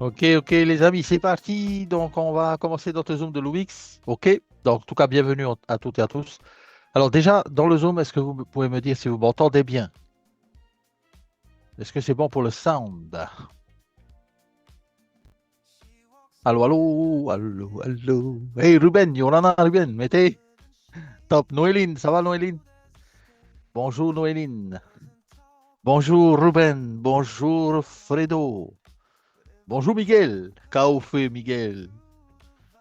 Ok, les amis, c'est parti. Donc, on va commencer notre Zoom de Lumix. Ok. Donc, en tout cas, bienvenue à toutes et à tous. Alors, déjà, dans le Zoom, est-ce que vous pouvez me dire si vous m'entendez bien? Est-ce que c'est bon pour le sound? Allô, allô, allô, allô. Hey, Ruben, Yorana, Ruben, mettez. Top. Noéline, ça va, Noéline? Bonjour, Noéline. Bonjour, Ruben. Bonjour, Fredo. Bonjour, Miguel. Kaufe, Miguel.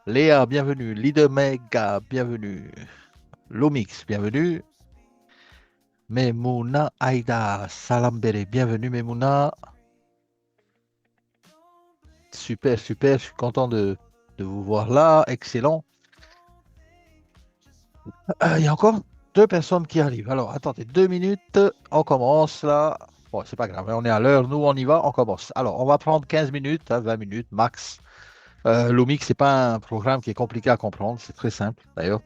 Léa, bienvenue. Leader Mega, bienvenue. Lomix, bienvenue. Memouna Aïda Salambere, bienvenue Memouna. Super, super, je suis content de vous voir là. Excellent. Il y a encore deux personnes qui arrivent. Alors, attendez 2 minutes. On commence là. Bon, c'est pas grave, hein, on est à l'heure. Nous, on y va, on commence. Alors, on va prendre 15 minutes, hein, 20 minutes max. Lomix, c'est pas un programme qui est compliqué à comprendre. C'est très simple d'ailleurs.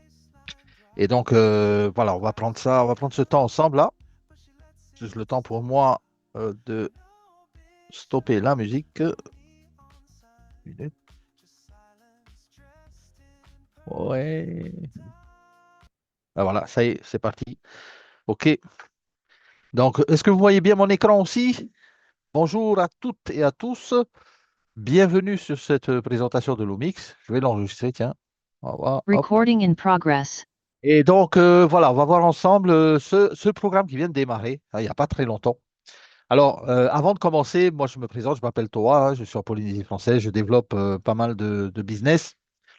Et donc, voilà, on va prendre ça, on va prendre ce temps ensemble là. Juste le temps pour moi de stopper la musique. Ouais. Ah, voilà, ça y est, c'est parti. OK. Donc, est-ce que vous voyez bien mon écran aussi? Bonjour à toutes et à tous. Bienvenue sur cette présentation de Lumix. Je vais l'enregistrer, tiens. On va voir, hop. Recording in progress. Et donc, voilà, on va voir ensemble ce programme qui vient de démarrer, hein, il n'y a pas très longtemps. Alors, avant de commencer, moi, je me présente, je m'appelle Toa, hein, je suis en Polynésie française, je développe pas mal de business,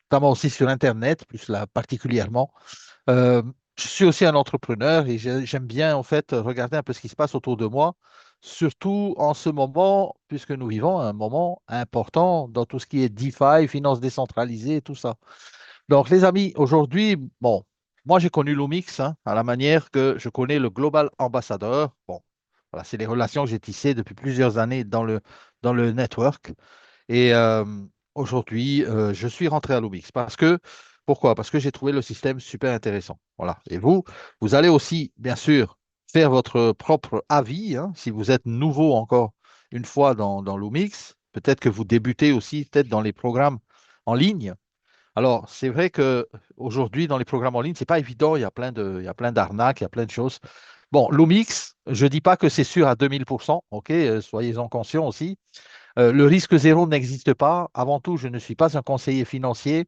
notamment aussi sur Internet, plus là particulièrement. Euh, je suis aussi un entrepreneur et j'aime bien en fait regarder un peu ce qui se passe autour de moi, surtout en ce moment, puisque nous vivons un moment important dans tout ce qui est DeFi, finances décentralisées et tout ça. Donc, les amis, aujourd'hui, bon, moi j'ai connu Lumix hein, à la manière que je connais le Global Ambassador. Bon, voilà, c'est les relations que j'ai tissées depuis plusieurs années dans le network. Et aujourd'hui, je suis rentré à Lumix parce que, pourquoi? Parce que j'ai trouvé le système super intéressant. Voilà. Et vous, vous allez aussi, bien sûr, faire votre propre avis. Hein, si vous êtes nouveau encore une fois dans Lumix, peut-être que vous débutez aussi peut-être dans les programmes en ligne. Alors, c'est vrai que aujourd'hui, dans les programmes en ligne, c'est pas évident. Il y a plein d'arnaques, il y a plein de choses. Bon, Lumix, je dis pas que c'est sûr à 2000%, ok, soyez-en conscients aussi. Le risque zéro n'existe pas. Avant tout, je ne suis pas un conseiller financier.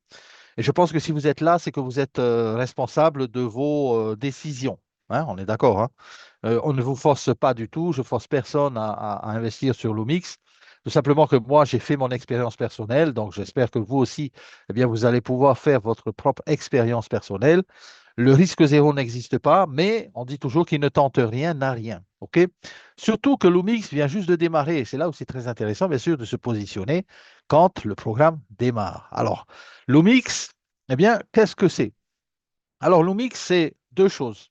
Et je pense que si vous êtes là, c'est que vous êtes responsable de vos décisions. Hein, on est d'accord, hein. On ne vous force pas du tout. Je force personne à investir sur Lumix. Tout simplement que moi, j'ai fait mon expérience personnelle. Donc, j'espère que vous aussi, eh bien, vous allez pouvoir faire votre propre expérience personnelle. Le risque zéro n'existe pas, mais on dit toujours qu'il ne tente rien n'a rien. OK? Surtout que Lumix vient juste de démarrer. Et c'est là où c'est très intéressant, bien sûr, de se positionner quand le programme démarre. Alors, Lumix, eh bien, qu'est-ce que c'est? Alors, Lumix, c'est deux choses.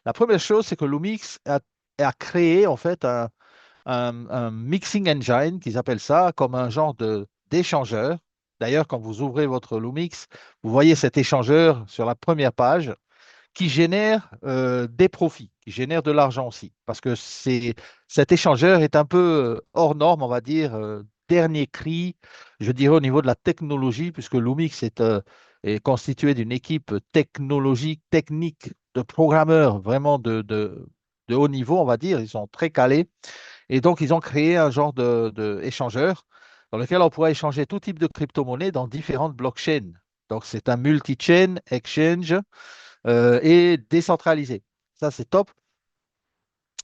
La première chose, c'est que Lumix a créé en fait un mixing engine qu'ils appellent ça, comme un genre d'échangeur. D'ailleurs, quand vous ouvrez votre Lumix, vous voyez cet échangeur sur la première page qui génère des profits, qui génère de l'argent aussi. Parce que cet échangeur est un peu hors norme, on va dire, dernier cri, je dirais, au niveau de la technologie, puisque Lumix est constitué d'une équipe technologique, technique, de programmeurs vraiment de haut niveau, on va dire. Ils sont très calés. Et donc, ils ont créé un genre de échangeur dans lequel on pourra échanger tout type de crypto-monnaies dans différentes blockchains. Donc, c'est un multi-chain exchange et décentralisé. Ça, c'est top.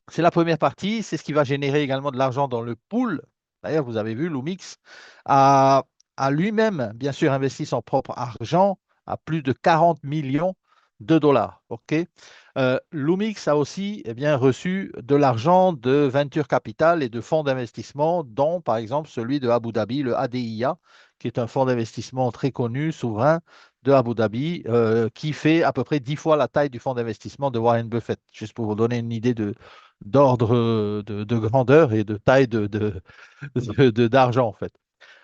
C'est la première partie. C'est ce qui va générer également de l'argent dans le pool. D'ailleurs, vous avez vu, Lumix a, a lui-même, bien sûr, investi son propre argent à plus de 40 millions de dollars. OK? Lumix a aussi eh bien, reçu de l'argent de Venture Capital et de fonds d'investissement, dont par exemple celui de Abu Dhabi, le ADIA, qui est un fonds d'investissement très connu, souverain de Abu Dhabi, qui fait à peu près 10 fois la taille du fonds d'investissement de Warren Buffett, juste pour vous donner une idée d'ordre de grandeur et de taille d'argent en fait.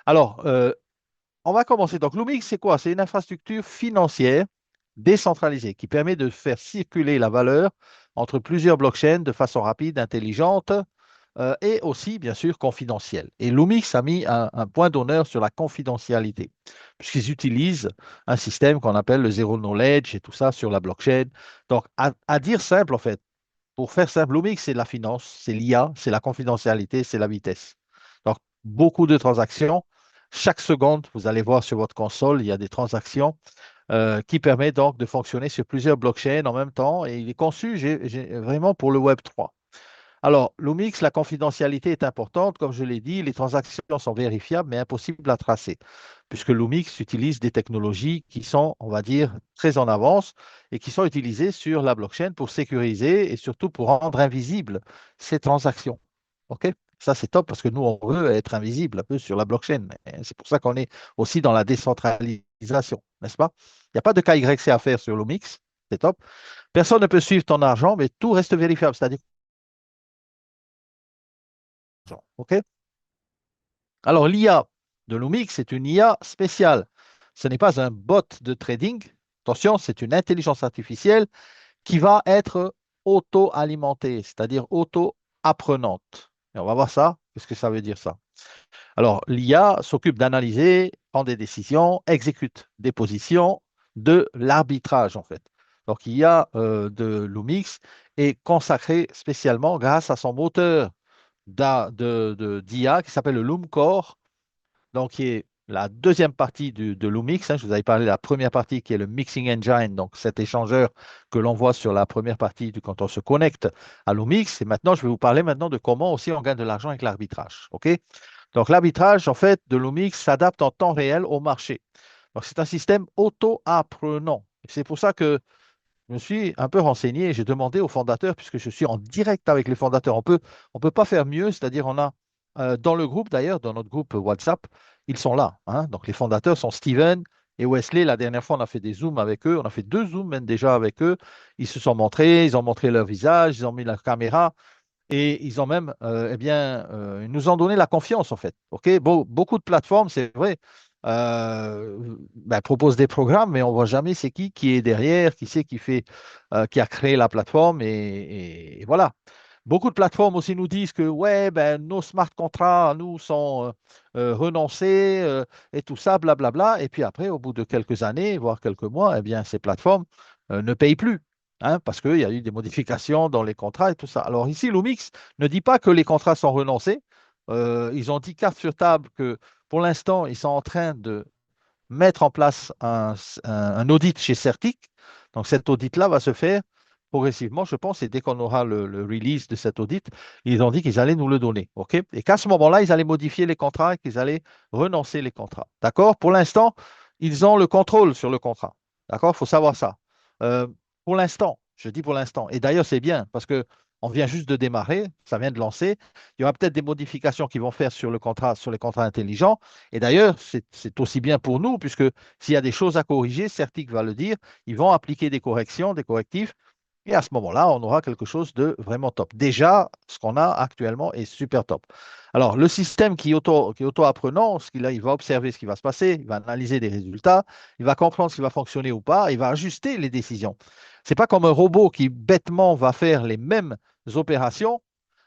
Alors, on va commencer. Donc, Lumix, c'est quoi? C'est une infrastructure financière décentralisée qui permet de faire circuler la valeur entre plusieurs blockchains de façon rapide, intelligente. et aussi, bien sûr, confidentiel. Et Lumix a mis un point d'honneur sur la confidentialité, puisqu'ils utilisent un système qu'on appelle le zero knowledge et tout ça sur la blockchain. Donc, à dire simple, en fait, pour faire simple, Lumix, c'est de la finance, c'est l'IA, c'est la confidentialité, c'est la vitesse. Donc, beaucoup de transactions. Chaque seconde, vous allez voir sur votre console, il y a des transactions qui permettent donc de fonctionner sur plusieurs blockchains en même temps. Et il est conçu vraiment pour le Web 3. Alors, Lumix, la confidentialité est importante. Comme je l'ai dit, les transactions sont vérifiables, mais impossibles à tracer, puisque Lumix utilise des technologies qui sont, on va dire, très en avance et qui sont utilisées sur la blockchain pour sécuriser et surtout pour rendre invisibles ces transactions. OK? Ça, c'est top parce que nous, on veut être invisible un peu sur la blockchain. Et c'est pour ça qu'on est aussi dans la décentralisation, n'est-ce pas? Il n'y a pas de KYC à faire sur Lumix. C'est top. Personne ne peut suivre ton argent, mais tout reste vérifiable. C'est-à-dire, OK? Alors, l'IA de Lumix, c'est une IA spéciale. Ce n'est pas un bot de trading. Attention, c'est une intelligence artificielle qui va être auto-alimentée, c'est-à-dire auto-apprenante. Et on va voir ça. Qu'est-ce que ça veut dire ça? Alors, l'IA s'occupe d'analyser, prendre des décisions, exécute des positions, de l'arbitrage, en fait. Donc, l'IA de Lumix est consacrée spécialement grâce à son moteur d'IA qui s'appelle le Loom Core, donc qui est la deuxième partie de Lumix. Je vous avais parlé de la première partie qui est le Mixing Engine, donc cet échangeur que l'on voit sur la première partie quand on se connecte à Lumix. Et maintenant, je vais vous parler maintenant de comment aussi on gagne de l'argent avec l'arbitrage. OK? Donc l'arbitrage, en fait, de Lumix s'adapte en temps réel au marché. Donc c'est un système auto-apprenant. C'est pour ça que je me suis un peu renseigné et j'ai demandé aux fondateurs, puisque je suis en direct avec les fondateurs. On peut pas faire mieux, c'est-à-dire on a dans le groupe d'ailleurs, dans notre groupe WhatsApp, ils sont là, hein. Donc les fondateurs sont Steven et Wesley. La dernière fois, on a fait des zooms avec eux. On a fait 2 zooms même déjà avec eux. Ils se sont montrés, ils ont montré leur visage, ils ont mis la caméra. Et ils ont même, eh bien, ils nous ont donné la confiance, en fait. OK? Beaucoup de plateformes, c'est vrai, ben, proposent des programmes, mais on ne voit jamais c'est qui est derrière, qui c'est qui a créé la plateforme. Et voilà. Beaucoup de plateformes aussi nous disent que ouais, ben, nos smart contracts, nous, sont renoncés et tout ça, blablabla. Et puis après, au bout de quelques années, voire quelques mois, eh bien, ces plateformes ne payent plus, hein, parce qu'il y a eu des modifications dans les contrats et tout ça. Alors ici, Lumix ne dit pas que les contrats sont renoncés. Ils ont dit carte sur table que pour l'instant, ils sont en train de mettre en place un audit chez Certic. Donc cet audit-là va se faire progressivement, je pense, et dès qu'on aura le release de cet audit, ils ont dit qu'ils allaient nous le donner. OK? Et qu'à ce moment-là, ils allaient modifier les contrats et qu'ils allaient renoncer les contrats. D'accord? Pour l'instant, ils ont le contrôle sur le contrat. D'accord? Il faut savoir ça. Euh, pour l'instant, je dis pour l'instant. Et d'ailleurs, c'est bien parce que on vient juste de démarrer, ça vient de lancer. Il y aura peut-être des modifications qu'ils vont faire sur le contrat, sur les contrats intelligents. Et d'ailleurs, c'est aussi bien pour nous, puisque s'il y a des choses à corriger, Certic va le dire, ils vont appliquer des corrections, des correctifs, et à ce moment-là, on aura quelque chose de vraiment top. Déjà, ce qu'on a actuellement est super top. Alors, le système qui est auto-apprenant, il va observer ce qui va se passer, il va analyser des résultats, il va comprendre ce qui va fonctionner ou pas, il va ajuster les décisions. Ce n'est pas comme un robot qui bêtement va faire les mêmes opérations,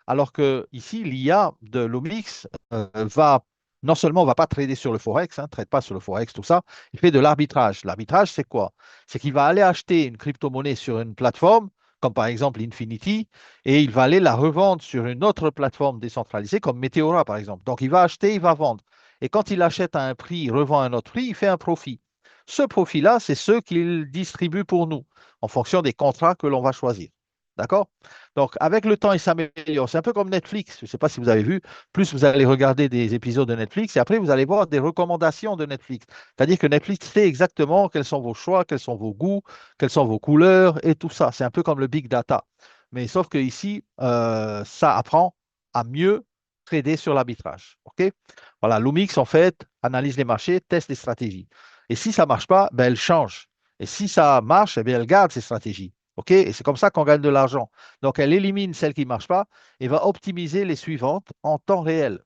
alors que ici, l'IA de Lumix va non seulement va pas trader sur le Forex, ne trade pas sur le Forex, tout ça, il fait de l'arbitrage. L'arbitrage, c'est quoi? C'est qu'il va aller acheter une crypto-monnaie sur une plateforme, comme par exemple Infinity, et il va aller la revendre sur une autre plateforme décentralisée, comme Meteora, par exemple. Donc, il va acheter, il va vendre. Et quand il achète à un prix, il revend à un autre prix, il fait un profit. Ce profit-là, c'est ce qu'il distribue pour nous, en fonction des contrats que l'on va choisir. D'accord? Donc, avec le temps, il s'améliore. C'est un peu comme Netflix. Je ne sais pas si vous avez vu. Plus vous allez regarder des épisodes de Netflix et après, vous allez voir des recommandations de Netflix. C'est-à-dire que Netflix sait exactement quels sont vos choix, quels sont vos goûts, quelles sont vos couleurs et tout ça. C'est un peu comme le big data. Mais sauf que ici, ça apprend à mieux trader sur l'arbitrage. OK? Voilà, Lumix, en fait, analyse les marchés, teste les stratégies. Et si ça ne marche pas, ben, elle change. Et si ça marche, eh bien, elle garde ses stratégies. OK? Et c'est comme ça qu'on gagne de l'argent. Donc, elle élimine celles qui ne marchent pas et va optimiser les suivantes en temps réel.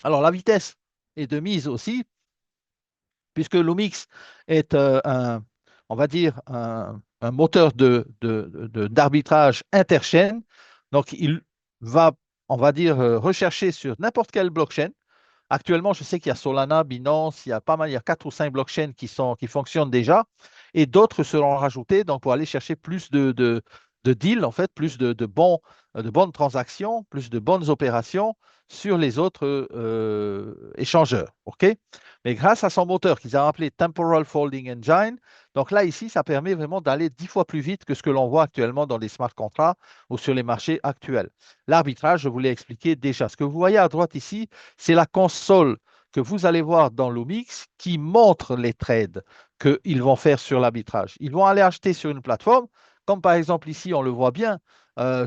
Alors, la vitesse est de mise aussi, puisque Lumix est on va dire, un moteur d'arbitrage interchaîne. Donc, il va, on va dire, rechercher sur n'importe quelle blockchain. Actuellement, je sais qu'il y a Solana, Binance, il y a pas mal, il y a 4 ou 5 blockchains qui fonctionnent déjà et d'autres seront rajoutés donc pour aller chercher plus de deals, en fait, plus de bonnes transactions, plus de bonnes opérations sur les autres échangeurs. OK? Mais grâce à son moteur qu'ils ont appelé Temporal Folding Engine, donc là, ici, ça permet vraiment d'aller 10 fois plus vite que ce que l'on voit actuellement dans les smart contracts ou sur les marchés actuels. L'arbitrage, je vous l'ai expliqué déjà. Ce que vous voyez à droite ici, c'est la console que vous allez voir dans Lumix qui montre les trades qu'ils vont faire sur l'arbitrage. Ils vont aller acheter sur une plateforme, comme par exemple ici, on le voit bien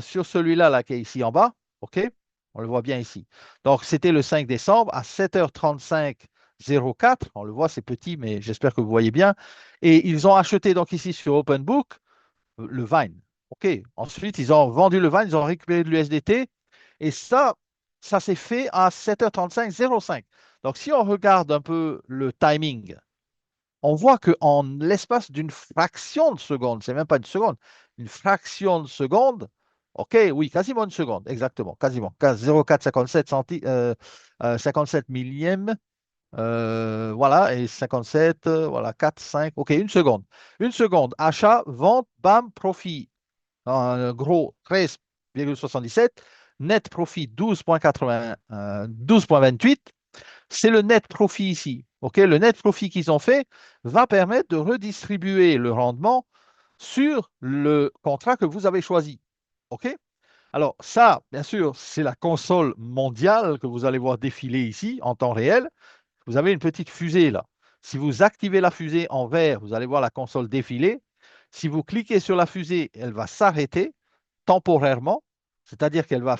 sur celui-là là, qui est ici en bas. OK? On le voit bien ici. Donc, c'était le 5 décembre à 7h35,04. On le voit, c'est petit, mais j'espère que vous voyez bien. Et ils ont acheté donc ici sur OpenBook le Vine. OK. Ensuite, ils ont vendu le Vine, ils ont récupéré de l'USDT. Et ça s'est fait à 7h35,05. Donc, si on regarde un peu le timing, on voit qu'en l'espace d'une fraction de seconde, c'est même pas une seconde, une fraction de seconde, OK, oui, quasiment une seconde, exactement, quasiment, 0,457 57 millièmes, voilà, et 57, voilà, 4, 5, OK, une seconde. Une seconde, achat, vente, bam, profit. En gros, 13,77, net profit 12,28. C'est le net profit ici. OK? Le net profit qu'ils ont fait va permettre de redistribuer le rendement sur le contrat que vous avez choisi. OK? Alors ça, bien sûr, c'est la console mondiale que vous allez voir défiler ici en temps réel. Vous avez une petite fusée là. Si vous activez la fusée en vert, vous allez voir la console défiler. Si vous cliquez sur la fusée, elle va s'arrêter temporairement, c'est-à-dire qu'elle va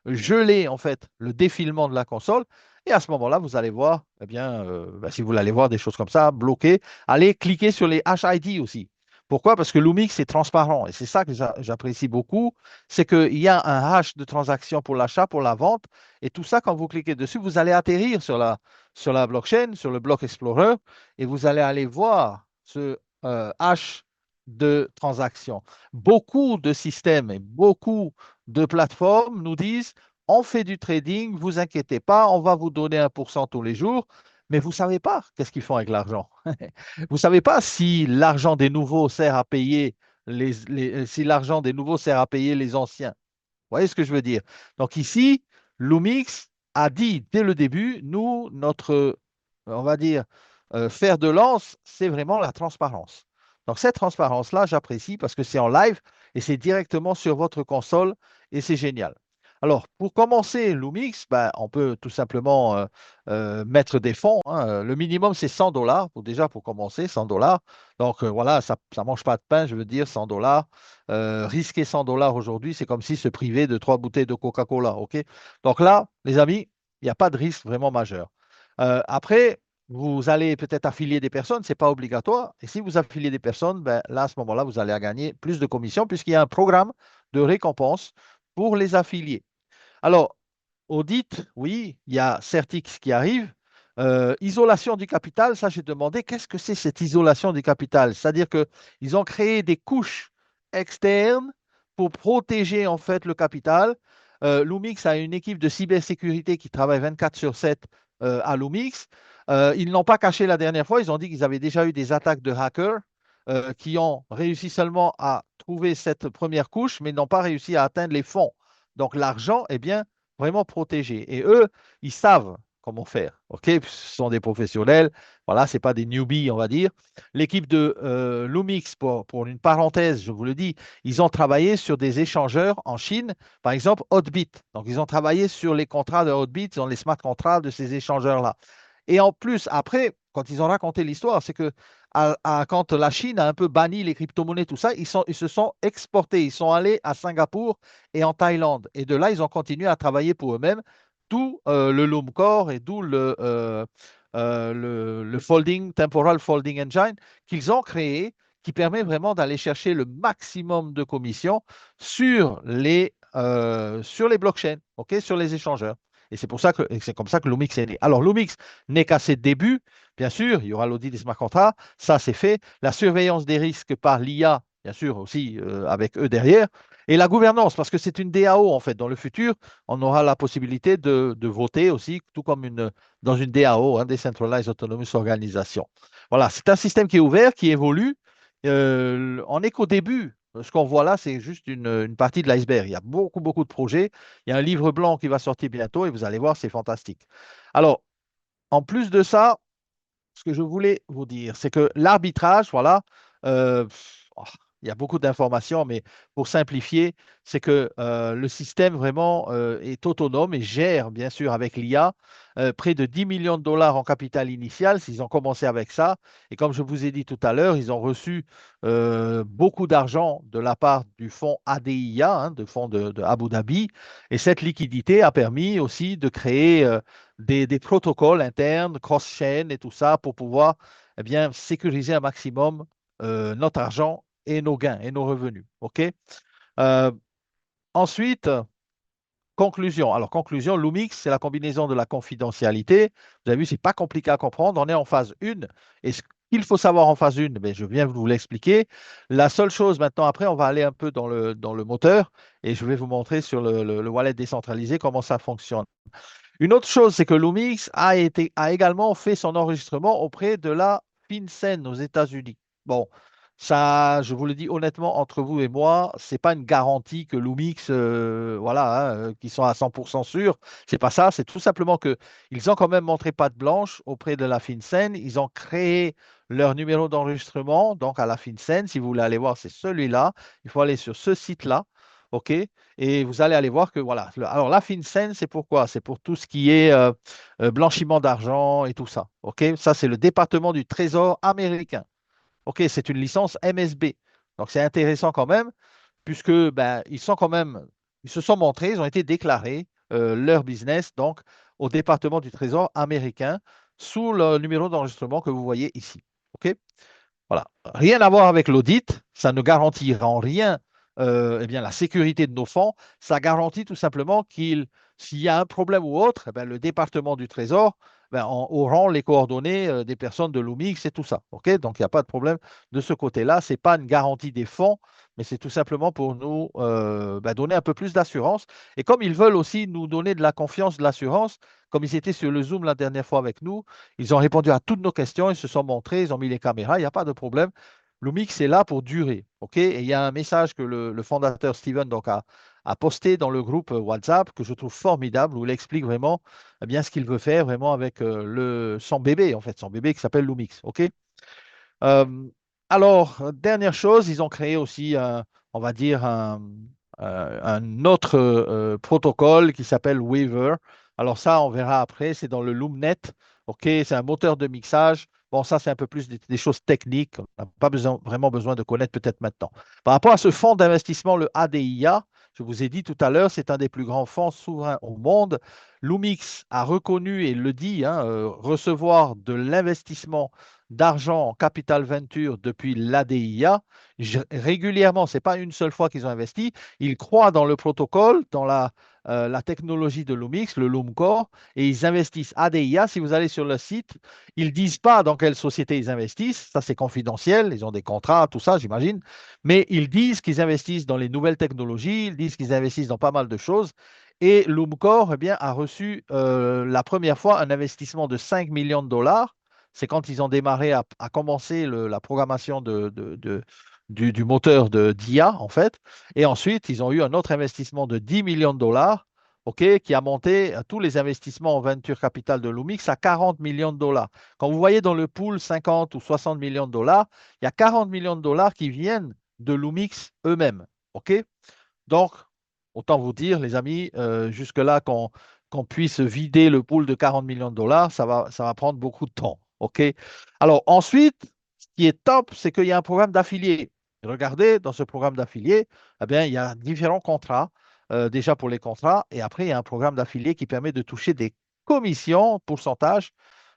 geler en fait le défilement de la console. Et à ce moment-là, vous allez voir, eh bien, si vous allez voir des choses comme ça, bloquées, allez cliquer sur les HID aussi. Pourquoi? Parce que Lumix est transparent et c'est ça que j'apprécie beaucoup, c'est qu'il y a un hash de transaction pour l'achat, pour la vente, et tout ça, quand vous cliquez dessus, vous allez atterrir sur la blockchain, sur le block explorer, et vous allez aller voir ce hash de transaction. Beaucoup de systèmes et beaucoup de plateformes nous disent, on fait du trading, vous inquiétez pas, on va vous donner 1% tous les jours, mais vous ne savez pas qu'est-ce qu'ils font avec l'argent. Vous ne savez pas si l'argent des nouveaux sert à payer si l'argent des nouveaux sert à payer les anciens. Vous voyez ce que je veux dire? Donc ici, Lumix a dit dès le début, nous, notre, on va dire, fer de lance, c'est vraiment la transparence. Donc cette transparence-là, j'apprécie parce que c'est en live et c'est directement sur votre console et c'est génial. Alors, pour commencer Lumix, ben, on peut tout simplement mettre des fonds, hein. Le minimum, c'est 100 dollars déjà pour commencer, 100 dollars. Donc voilà, ça ne mange pas de pain, je veux dire, 100 dollars. Risquer 100 dollars aujourd'hui, c'est comme si se priver de 3 bouteilles de Coca-Cola. OK? Donc là, les amis, il n'y a pas de risque vraiment majeur. Après, vous allez peut-être affilier des personnes, ce n'est pas obligatoire. Et si vous affiliez des personnes, ben, là, à ce moment-là, vous allez gagner plus de commissions puisqu'il y a un programme de récompense pour les affiliés. Alors, audit, oui, il y a Certix qui arrive. Isolation du capital, ça j'ai demandé, qu'est-ce que c'est cette isolation du capital? C'est-à-dire qu'ils ont créé des couches externes pour protéger en fait le capital. Lumix a une équipe de cybersécurité qui travaille 24 sur 7 à Lumix. Ils n'ont pas caché la dernière fois, ils ont dit qu'ils avaient déjà eu des attaques de hackers qui ont réussi seulement à trouver cette première couche, mais n'ont pas réussi à atteindre les fonds. Donc l'argent est bien vraiment protégé. Et eux, ils savent comment faire. OK? Ce sont des professionnels. Voilà, ce n'est pas des newbies, on va dire. L'équipe de Lumix, pour une parenthèse, je vous le dis, ils ont travaillé sur des échangeurs en Chine, par exemple Hotbit. Donc, ils ont travaillé sur les contrats de Hotbit, dans les smart contracts de ces échangeurs-là. Et en plus, après, quand ils ont raconté l'histoire, c'est que quand la Chine a un peu banni les crypto-monnaies, tout ça, ils se sont exportés. Ils sont allés à Singapour et en Thaïlande. Et de là, ils ont continué à travailler pour eux-mêmes, d'où le Loom Core et d'où le folding, Temporal Folding Engine qu'ils ont créé, qui permet vraiment d'aller chercher le maximum de commissions sur les blockchains, ok, sur les échangeurs. Et c'est comme ça que Lumix est né. Alors, Lumix n'est qu'à ses débuts. Bien sûr, il y aura l'audit des smart contracts. Ça, c'est fait. La surveillance des risques par l'IA, bien sûr, aussi avec eux derrière. Et la gouvernance, parce que c'est une DAO en fait. Dans le futur, on aura la possibilité de voter aussi, tout comme dans une DAO, hein, Decentralized Autonomous Organization. Voilà, c'est un système qui est ouvert, qui évolue. On n'est qu'au début. Ce qu'on voit là, c'est juste une partie de l'iceberg. Il y a beaucoup, beaucoup de projets. Il y a un livre blanc qui va sortir bientôt et vous allez voir, c'est fantastique. Alors, en plus de ça, ce que je voulais vous dire, c'est que l'arbitrage, voilà, oh, il y a beaucoup d'informations, mais pour simplifier, c'est que le système vraiment est autonome et gère, bien sûr, avec l'IA, près de 10 millions de dollars en capital initial, s'ils ont commencé avec ça. Et comme je vous ai dit tout à l'heure, ils ont reçu beaucoup d'argent de la part du fonds ADIA, hein, de fonds de Abu Dhabi. Et cette liquidité a permis aussi de créer des protocoles internes, cross-chain et tout ça pour pouvoir eh bien, sécuriser un maximum notre argent et nos gains et nos revenus. OK? Euh, ensuite, conclusion. Alors, conclusion, Lumix, c'est la combinaison de la confidentialité. Vous avez vu, c'est pas compliqué à comprendre. On est en phase 1. Et ce qu'il faut savoir en phase 1, ben, je viens de vous l'expliquer. La seule chose maintenant, après, on va aller un peu dans le moteur et je vais vous montrer sur le wallet décentralisé comment ça fonctionne. Une autre chose, c'est que Lumix a également fait son enregistrement auprès de la FinCEN aux États-Unis. Bon, ça, je vous le dis honnêtement, entre vous et moi, c'est pas une garantie que Lumix, voilà, hein, qu'ils sont à 100% sûrs. C'est pas ça. C'est tout simplement que ils ont quand même montré patte blanche auprès de la FinCEN. Ils ont créé leur numéro d'enregistrement, donc à la FinCEN. Si vous voulez aller voir, c'est celui-là. Il faut aller sur ce site-là. OK? Et vous allez aller voir que voilà. Alors, la FinCEN, c'est pourquoi? C'est pour tout ce qui est blanchiment d'argent et tout ça. OK? Ça, c'est le département du Trésor américain. OK? C'est une licence MSB. Donc, c'est intéressant quand même, puisque ben, ils se sont montrés, ils ont été déclarés, leur business, donc, au département du Trésor américain, sous le numéro d'enregistrement que vous voyez ici. OK? Voilà. Rien à voir avec l'audit, ça ne garantira en rien eh bien, la sécurité de nos fonds. Ça garantit tout simplement s'il y a un problème ou autre, eh bien, le département du Trésor auront les coordonnées des personnes de l'UMIX et tout ça. OK? Donc, il n'y a pas de problème de ce côté-là. Ce n'est pas une garantie des fonds, mais c'est tout simplement pour nous donner un peu plus d'assurance. Et comme ils veulent aussi nous donner de la confiance, de l'assurance, comme ils étaient sur le Zoom la dernière fois avec nous, ils ont répondu à toutes nos questions, ils se sont montrés, ils ont mis les caméras, il n'y a pas de problème. Lumix est là pour durer. OK? Et il y a un message que le fondateur Steven donc, a posté dans le groupe WhatsApp que je trouve formidable, où il explique vraiment eh bien, ce qu'il veut faire vraiment avec son bébé, en fait, son bébé qui s'appelle Lumix. OK? Euh, alors, dernière chose, ils ont créé aussi, on va dire, un autre protocole qui s'appelle Weaver. Alors ça, on verra après, c'est dans le LoomNet. OK, c'est un moteur de mixage. Bon, ça, c'est un peu plus des choses techniques. On n'a pas vraiment besoin de connaître peut-être maintenant. Par rapport à ce fonds d'investissement, le ADIA, je vous ai dit tout à l'heure, c'est un des plus grands fonds souverains au monde. Lumix a reconnu et le dit, hein, recevoir de l'investissement d'argent en capital venture depuis l'ADIA. Régulièrement, ce n'est pas une seule fois qu'ils ont investi. Ils croient dans le protocole, dans la technologie de Lumix, le Loomcore, et ils investissent. ADIA, si vous allez sur le site, ils ne disent pas dans quelle société ils investissent. Ça, c'est confidentiel. Ils ont des contrats, tout ça, j'imagine. Mais ils disent qu'ils investissent dans les nouvelles technologies. Ils disent qu'ils investissent dans pas mal de choses. Et Loomcore eh bien, a reçu la première fois un investissement de 5 millions de dollars. C'est quand ils ont démarré à commencer la programmation du moteur d'IA, en fait. Et ensuite, ils ont eu un autre investissement de 10 millions de dollars, OK, qui a monté tous les investissements en venture capital de Lumix à 40 millions de dollars. Quand vous voyez dans le pool 50 ou 60 millions de dollars, il y a 40 millions de dollars qui viennent de Lumix eux-mêmes. OK? Donc, autant vous dire, les amis, jusque-là, qu'on puisse vider le pool de 40 millions de dollars, ça va prendre beaucoup de temps. OK? Alors, ensuite, ce qui est top, c'est qu'il y a un programme d'affiliés. Regardez, dans ce programme d'affiliés, eh bien, il y a différents contrats, déjà pour les contrats, et après, il y a un programme d'affiliés qui permet de toucher des commissions, pourcentages,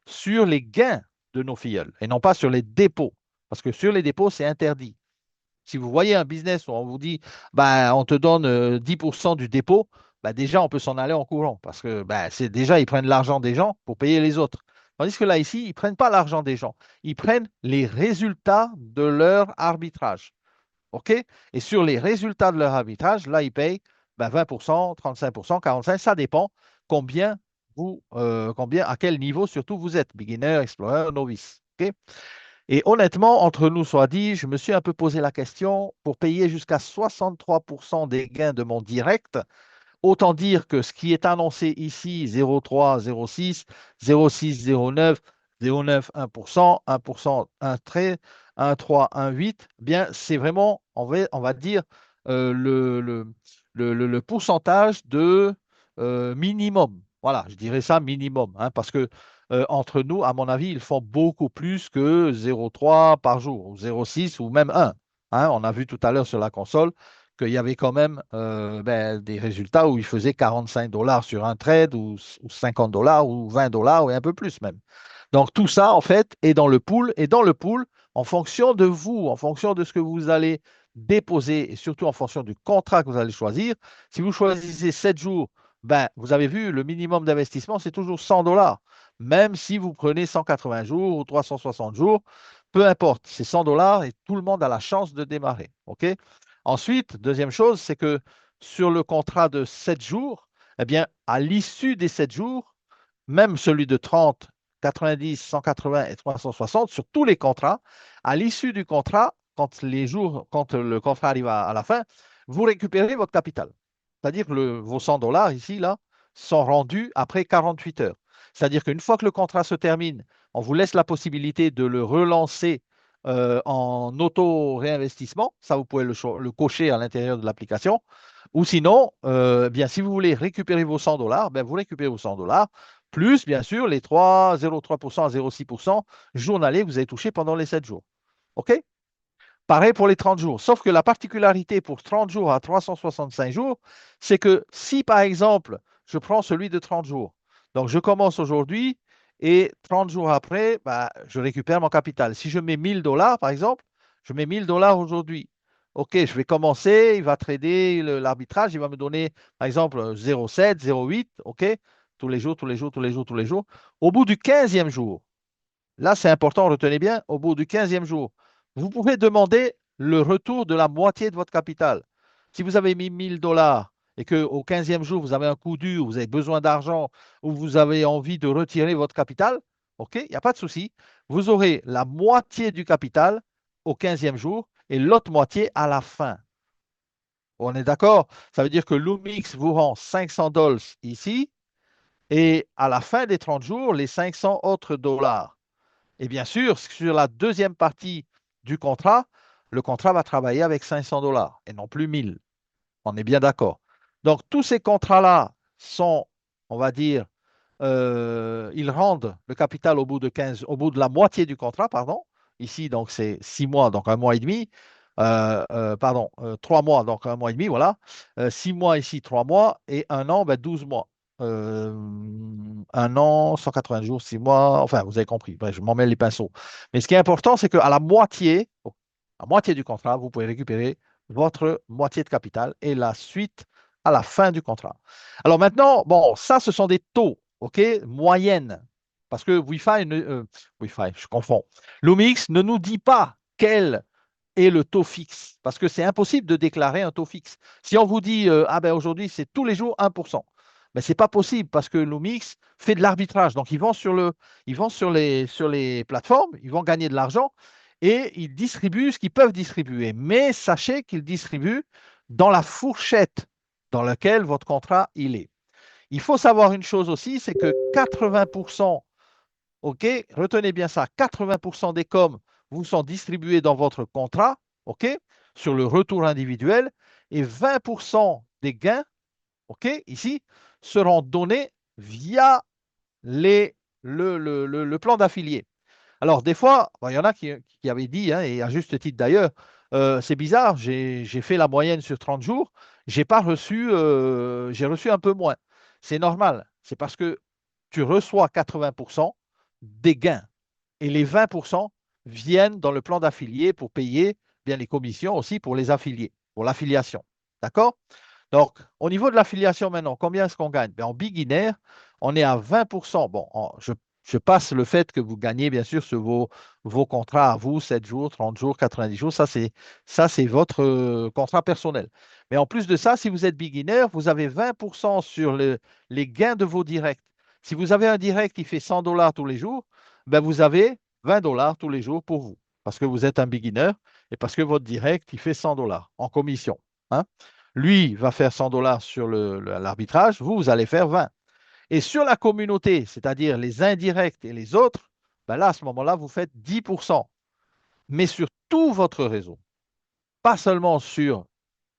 sur les gains de nos filleuls, et non pas sur les dépôts. Parce que sur les dépôts, c'est interdit. Si vous voyez un business où on vous dit, bah, on te donne 10% du dépôt, bah, déjà, on peut s'en aller en courant parce que bah, c'est déjà, ils prennent l'argent des gens pour payer les autres. Tandis que là, ici, ils ne prennent pas l'argent des gens. Ils prennent les résultats de leur arbitrage. OK? Et sur les résultats de leur arbitrage, là, ils payent ben, 20%, 35%, 45%, ça dépend combien à quel niveau surtout vous êtes, beginner, explorer, novice. OK? Et honnêtement, entre nous soit dit, je me suis un peu posé la question pour payer jusqu'à 63% des gains de mon direct. Autant dire que ce qui est annoncé ici, 0,3, 0,6, 0,6, 0,9, 0,9, 1%, 1 trait, 1,3, 1,8, bien, c'est vraiment, on va dire, le pourcentage de minimum. Voilà, je dirais ça minimum, hein, parce que entre nous, à mon avis, ils font beaucoup plus que 0,3 par jour, ou 0,6 ou même 1. Hein. On a vu tout à l'heure sur la console qu'il y avait quand même ben, des résultats où il faisait 45 dollars sur un trade ou 50 dollars ou 20 dollars ou un peu plus même. Donc tout ça, en fait, est dans le pool. Et dans le pool, en fonction de vous, en fonction de ce que vous allez déposer et surtout en fonction du contrat que vous allez choisir, si vous choisissez 7 jours, ben, vous avez vu, le minimum d'investissement, c'est toujours 100 dollars. Même si vous prenez 180 jours ou 360 jours, peu importe, c'est 100 dollars et tout le monde a la chance de démarrer. OK? Ensuite, deuxième chose, c'est que sur le contrat de 7 jours, eh bien, à l'issue des 7 jours, même celui de 30, 90, 180 et 360, sur tous les contrats, à l'issue du contrat, quand le contrat arrive à la fin, vous récupérez votre capital. C'est-à-dire que vos 100 dollars ici, là, sont rendus après 48 heures. C'est-à-dire qu'une fois que le contrat se termine, on vous laisse la possibilité de le relancer en auto-réinvestissement. Ça, vous pouvez le cocher à l'intérieur de l'application. Ou sinon, bien, si vous voulez récupérer vos 100 dollars, ben, vous récupérez vos 100 dollars, plus bien sûr les 3, 0,3% à 0,6% journaliers que vous avez touchés pendant les 7 jours. OK? Pareil pour les 30 jours. Sauf que la particularité pour 30 jours à 365 jours, c'est que si par exemple, je prends celui de 30 jours, donc je commence aujourd'hui et 30 jours après, bah, je récupère mon capital. Si je mets 1000 dollars par exemple, je mets 1000 dollars aujourd'hui. OK, je vais commencer, il va trader l'arbitrage, il va me donner par exemple 0,7, 0,8, OK, tous les jours, tous les jours, tous les jours, tous les jours. Au bout du 15e jour, là, c'est important, retenez bien, au bout du 15e jour, vous pouvez demander le retour de la moitié de votre capital. Si vous avez mis 1000 dollars et qu'au 15e jour, vous avez un coup dur, vous avez besoin d'argent ou vous avez envie de retirer votre capital, OK, il n'y a pas de souci. Vous aurez la moitié du capital au 15e jour et l'autre moitié à la fin. On est d'accord? Ça veut dire que Lumix vous rend 500 dollars ici et à la fin des 30 jours, les 500 autres dollars. Et bien sûr, sur la deuxième partie du contrat, le contrat va travailler avec 500 dollars et non plus 1000. On est bien d'accord. Donc, tous ces contrats-là sont, on va dire, ils rendent le capital au bout de la moitié du contrat, pardon. Ici, donc, c'est 6 mois, donc un mois et demi. Pardon, 3 mois, donc un mois et demi, voilà. 6 mois ici, 3 mois, et un an, ben, 12 mois. Euh, un an, 180 jours, 6 mois, enfin, vous avez compris. Bref, je m'en mets les pinceaux. Mais ce qui est important, c'est qu'à la moitié du contrat, vous pouvez récupérer votre moitié de capital et la suite à la fin du contrat. Alors maintenant, bon, ça, ce sont des taux, OK, moyennes. Parce que Wi-Fi, je confonds. Lumix ne nous dit pas quel est le taux fixe, parce que c'est impossible de déclarer un taux fixe. Si on vous dit, ah ben aujourd'hui, c'est tous les jours 1%, ben, ce n'est pas possible parce que Lumix fait de l'arbitrage. Donc, ils vont sur les plateformes, ils vont gagner de l'argent et ils distribuent ce qu'ils peuvent distribuer. Mais sachez qu'ils distribuent dans la fourchette dans laquelle votre contrat il est. Il faut savoir une chose aussi, c'est que 80%, OK, retenez bien ça, 80% des coms vous sont distribués dans votre contrat, OK, sur le retour individuel, et 20% des gains, OK, ici, seront donnés via le plan d'affilié. Alors, des fois, bon, il y en a qui avaient dit, hein, et à juste titre d'ailleurs, c'est bizarre, j'ai fait la moyenne sur 30 jours, j'ai reçu un peu moins. C'est normal, c'est parce que tu reçois 80% des gains et les 20% viennent dans le plan d'affilié pour payer bien les commissions aussi pour les affiliés, pour l'affiliation. D'accord? Donc, au niveau de l'affiliation maintenant, combien est-ce qu'on gagne? Ben, en beginner, on est à 20%. Bon, Je passe le fait que vous gagnez, bien sûr, sur vos contrats à vous, 7 jours, 30 jours, 90 jours. Ça, c'est votre contrat personnel. Mais en plus de ça, si vous êtes beginner, vous avez 20% sur les gains de vos directs. Si vous avez un direct qui fait 100 dollars tous les jours, ben vous avez 20 dollars tous les jours pour vous, parce que vous êtes un beginner et parce que votre direct, il fait 100 dollars en commission. Hein. Lui va faire 100 dollars sur l'arbitrage, vous allez faire 20. Et sur la communauté, c'est-à-dire les indirects et les autres, ben là, à ce moment-là, vous faites 10%, mais sur tout votre réseau, pas seulement sur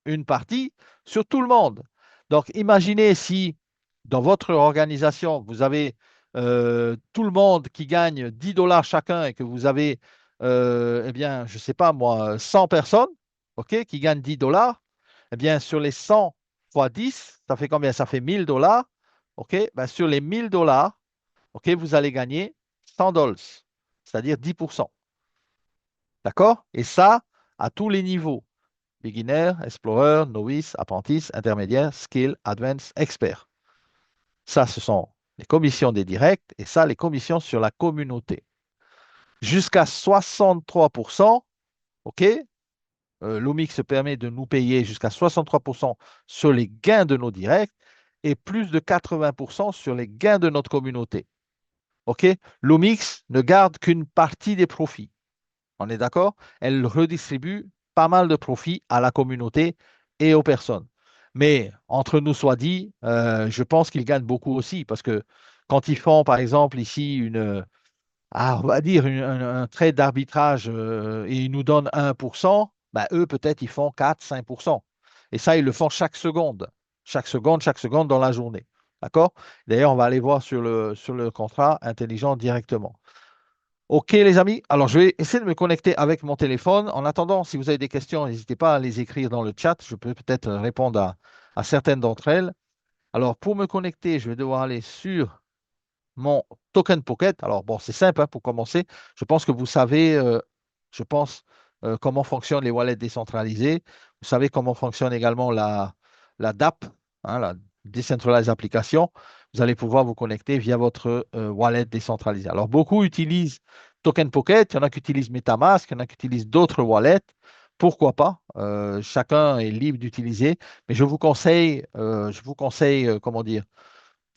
une partie, sur tout le monde. Donc, imaginez si dans votre organisation, vous avez tout le monde qui gagne 10 dollars chacun et que vous avez, eh bien, je ne sais pas moi, 100 personnes, OK, qui gagnent 10 dollars, eh bien, sur les 100 fois 10, ça fait combien? Ça fait 1000 dollars. OK, ben, sur les 1000 dollars, OK, vous allez gagner 100 dollars, c'est-à-dire 10%. D'accord? Et ça, à tous les niveaux. Beginner, explorer, novice, apprentice, intermédiaire, skill, advanced, expert. Ça, ce sont les commissions des directs et ça, les commissions sur la communauté. Jusqu'à 63%, OK? L'OMIC se permet de nous payer jusqu'à 63% sur les gains de nos directs et plus de 80% sur les gains de notre communauté. OK? L'OMIX ne garde qu'une partie des profits. On est d'accord? Elle redistribue pas mal de profits à la communauté et aux personnes. Mais entre nous soit dit, je pense qu'ils gagnent beaucoup aussi parce que quand ils font, par exemple, ici on va dire un trade d'arbitrage et ils nous donnent 1%, ben, eux, peut-être, ils font 4-5%. Et ça, ils le font chaque seconde. Chaque seconde dans la journée. D'accord? D'ailleurs, on va aller voir sur le contrat intelligent directement. OK, les amis. Alors, je vais essayer de me connecter avec mon téléphone. En attendant, si vous avez des questions, n'hésitez pas à les écrire dans le chat. Je peux peut-être répondre à certaines d'entre elles. Alors, pour me connecter, je vais devoir aller sur mon Token Pocket. Alors, bon, c'est simple hein, pour commencer. Je pense que vous savez, je pense, comment fonctionnent les wallets décentralisés. Vous savez comment fonctionne également la DApp, hein, la Decentralized Application. Vous allez pouvoir vous connecter via votre wallet décentralisé. Alors, beaucoup utilisent Token Pocket. Il y en a qui utilisent MetaMask, il y en a qui utilisent d'autres wallets. Pourquoi pas? Chacun est libre d'utiliser, mais je vous conseille, comment dire,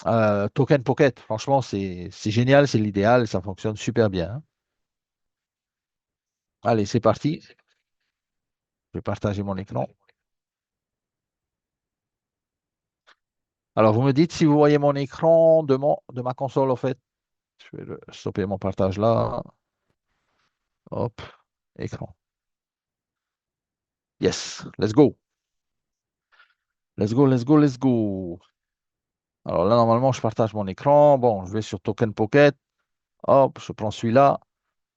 Token Pocket, franchement, c'est génial, c'est l'idéal, ça fonctionne super bien. Hein. Allez, c'est parti. Je vais partager mon écran. Alors, vous me dites si vous voyez mon écran de ma console, en fait. Je vais stopper mon partage là. Hop, écran. Yes, let's go. Let's go, let's go, let's go. Alors là, normalement, je partage mon écran. Bon, je vais sur Token Pocket. Hop, je prends celui-là.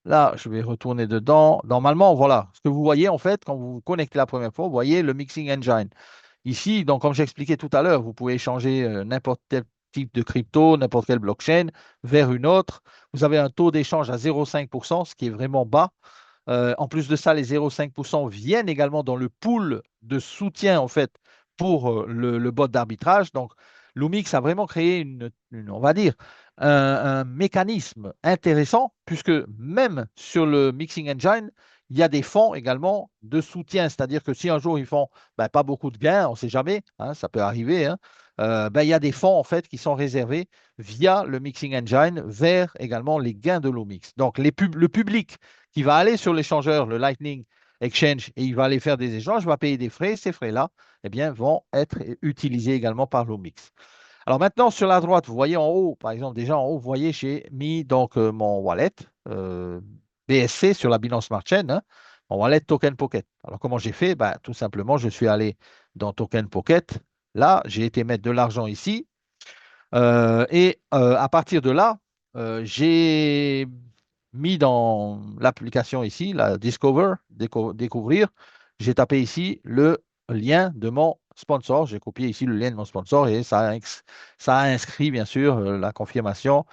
Là, je vais retourner dedans. Normalement, voilà. Ce que vous voyez, en fait, quand vous vous connectez la première fois, vous voyez le Mixing Engine. Ici, donc, comme j'expliquais tout à l'heure, vous pouvez échanger n'importe quel type de crypto, n'importe quelle blockchain vers une autre. Vous avez un taux d'échange à 0,5%, ce qui est vraiment bas. En plus de ça, les 0,5% viennent également dans le pool de soutien en fait pour le bot d'arbitrage. Donc, Lumix a vraiment créé on va dire, un mécanisme intéressant puisque même sur le Mixing Engine, il y a des fonds également de soutien. C'est-à-dire que si un jour ils font ben, pas beaucoup de gains, on ne sait jamais, hein, ça peut arriver, hein, ben, il y a des fonds en fait qui sont réservés via le Mixing Engine vers également les gains de Lumix. Donc, le public qui va aller sur l'échangeur, le Lightning Exchange, et il va aller faire des échanges, va payer des frais. Ces frais-là, eh bien, vont être utilisés également par l'OMIX. Alors maintenant, sur la droite, vous voyez en haut, par exemple, déjà en haut, vous voyez, j'ai mis donc mon wallet BSC sur la Binance Smart Chain, hein, mon wallet Token Pocket. Alors comment j'ai fait? Ben, tout simplement, je suis allé dans Token Pocket. Là, j'ai été mettre de l'argent ici. Et à partir de là, j'ai mis dans l'application ici, la Discover, découvrir, j'ai tapé ici le lien de mon sponsor. J'ai copié ici le lien de mon sponsor et ça a inscrit bien sûr la confirmation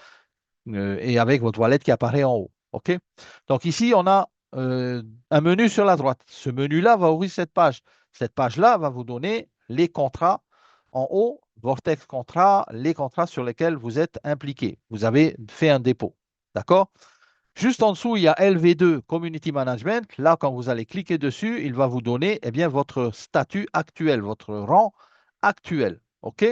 et avec votre wallet qui apparaît en haut. OK? Donc ici, on a un menu sur la droite. Ce menu-là va ouvrir cette page. Cette page-là va vous donner les contrats en haut Vortex Contrat, les contrats sur lesquels vous êtes impliqué. Vous avez fait un dépôt. D'accord? Juste en dessous, il y a LV2 Community Management. Là, quand vous allez cliquer dessus, il va vous donner eh bien, votre statut actuel, votre rang actuel. OK?